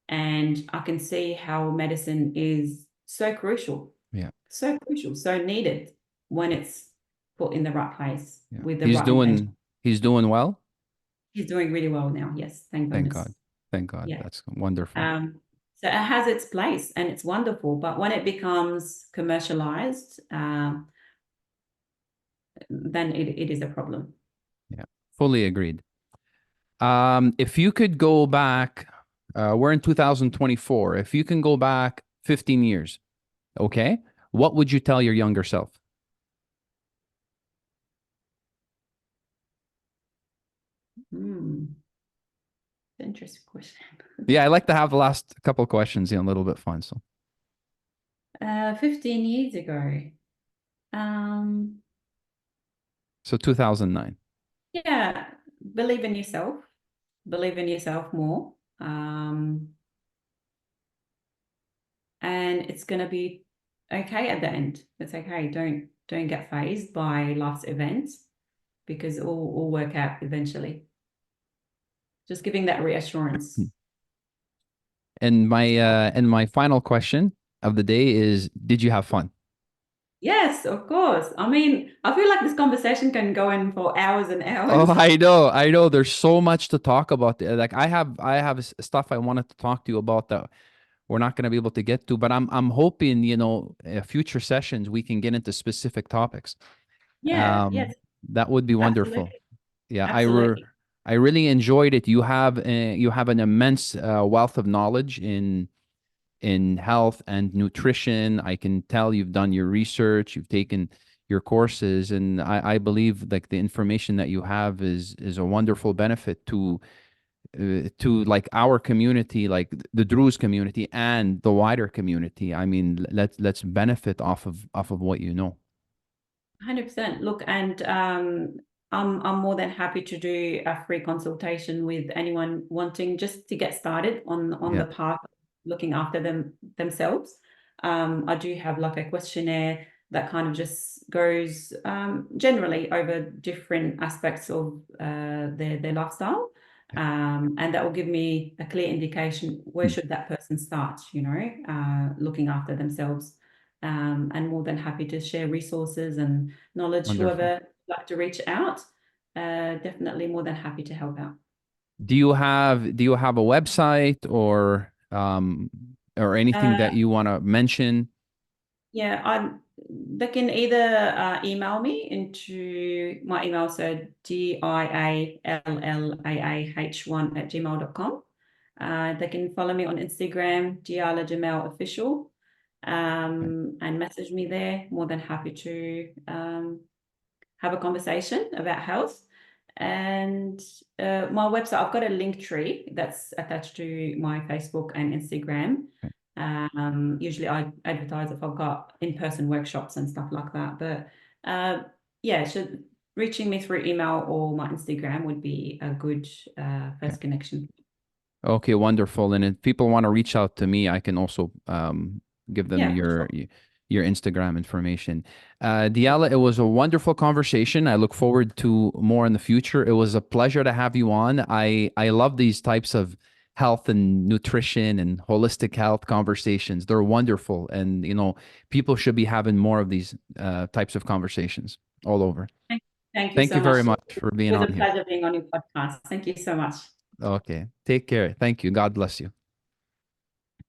And I can see how medicine is so crucial, Yeah. so needed when it's put in the right place Yeah. with the right intention. He's doing well. He's doing really well now. Yes, thank Thank goodness. God. Thank God. Yeah. That's wonderful. So it has its place and it's wonderful, but when it becomes commercialized, then it is a problem. Yeah. Fully agreed. If you could go back, we're in 2024. If you can go back 15 years, okay, what would you tell your younger self? Interesting question. Yeah, I like to have the last couple of questions, a little bit fun. So, 15 years ago. Um, so 2009. yeah, believe in yourself, believe in yourself more. And it's going to be okay at the end. It's okay. Don't get phased by life's events because it will work out eventually. Just giving that reassurance. And my final question of the day is, did you have fun? Yes, of course. I mean, I feel like this conversation can go in for hours and Oh, hours. I know. There's so much to talk about. Like I have stuff I wanted to talk to you about that we're not going to be able to get to, but I'm hoping, future sessions we can get into specific topics. Yeah, yes, That would be wonderful. absolutely. Yeah, Absolutely. I really enjoyed it. You have an immense wealth of knowledge in health and nutrition. I can tell you've done your research, you've taken your courses, and I believe like the information that you have is a wonderful benefit to like our community, like the Druze community and the wider community. I mean, let's benefit off of what you know. 100%. Look, and I'm more than happy to do a free consultation with anyone wanting just to get started on Yeah. the path looking after themselves. I do have like a questionnaire that kind of just goes generally over different aspects of their lifestyle. And that will give me a clear indication where should that person start, looking after themselves. And more than happy to share resources and knowledge, Wonderful. whoever would like to reach out, definitely more than happy to help out. Do you have a website or anything that Uh, you want to mention? Yeah, they can either email me into my email, so diallaah1 They can follow me on Instagram, Diala Jamal Official, and message me there. More than happy to have a conversation about health. And my website, I've got a link tree that's attached to my Facebook and Instagram. Usually I advertise if I've got in-person workshops and stuff like that. But yeah, so reaching me through email or my Instagram would be a good first connection. Okay, wonderful. And if people want to reach out to me, I can also give them Yeah, for sure. your Instagram information. Diala, it was a wonderful conversation. I look forward to more in the future. It was a pleasure to have you on. I love these types of health and nutrition and holistic health conversations. They're wonderful, and people should be having more of these types of conversations all over. Thank you Thank so you much. very much It for being was a on here. pleasure being on your podcast. Thank you so much. Okay, take care. Thank you. God bless you.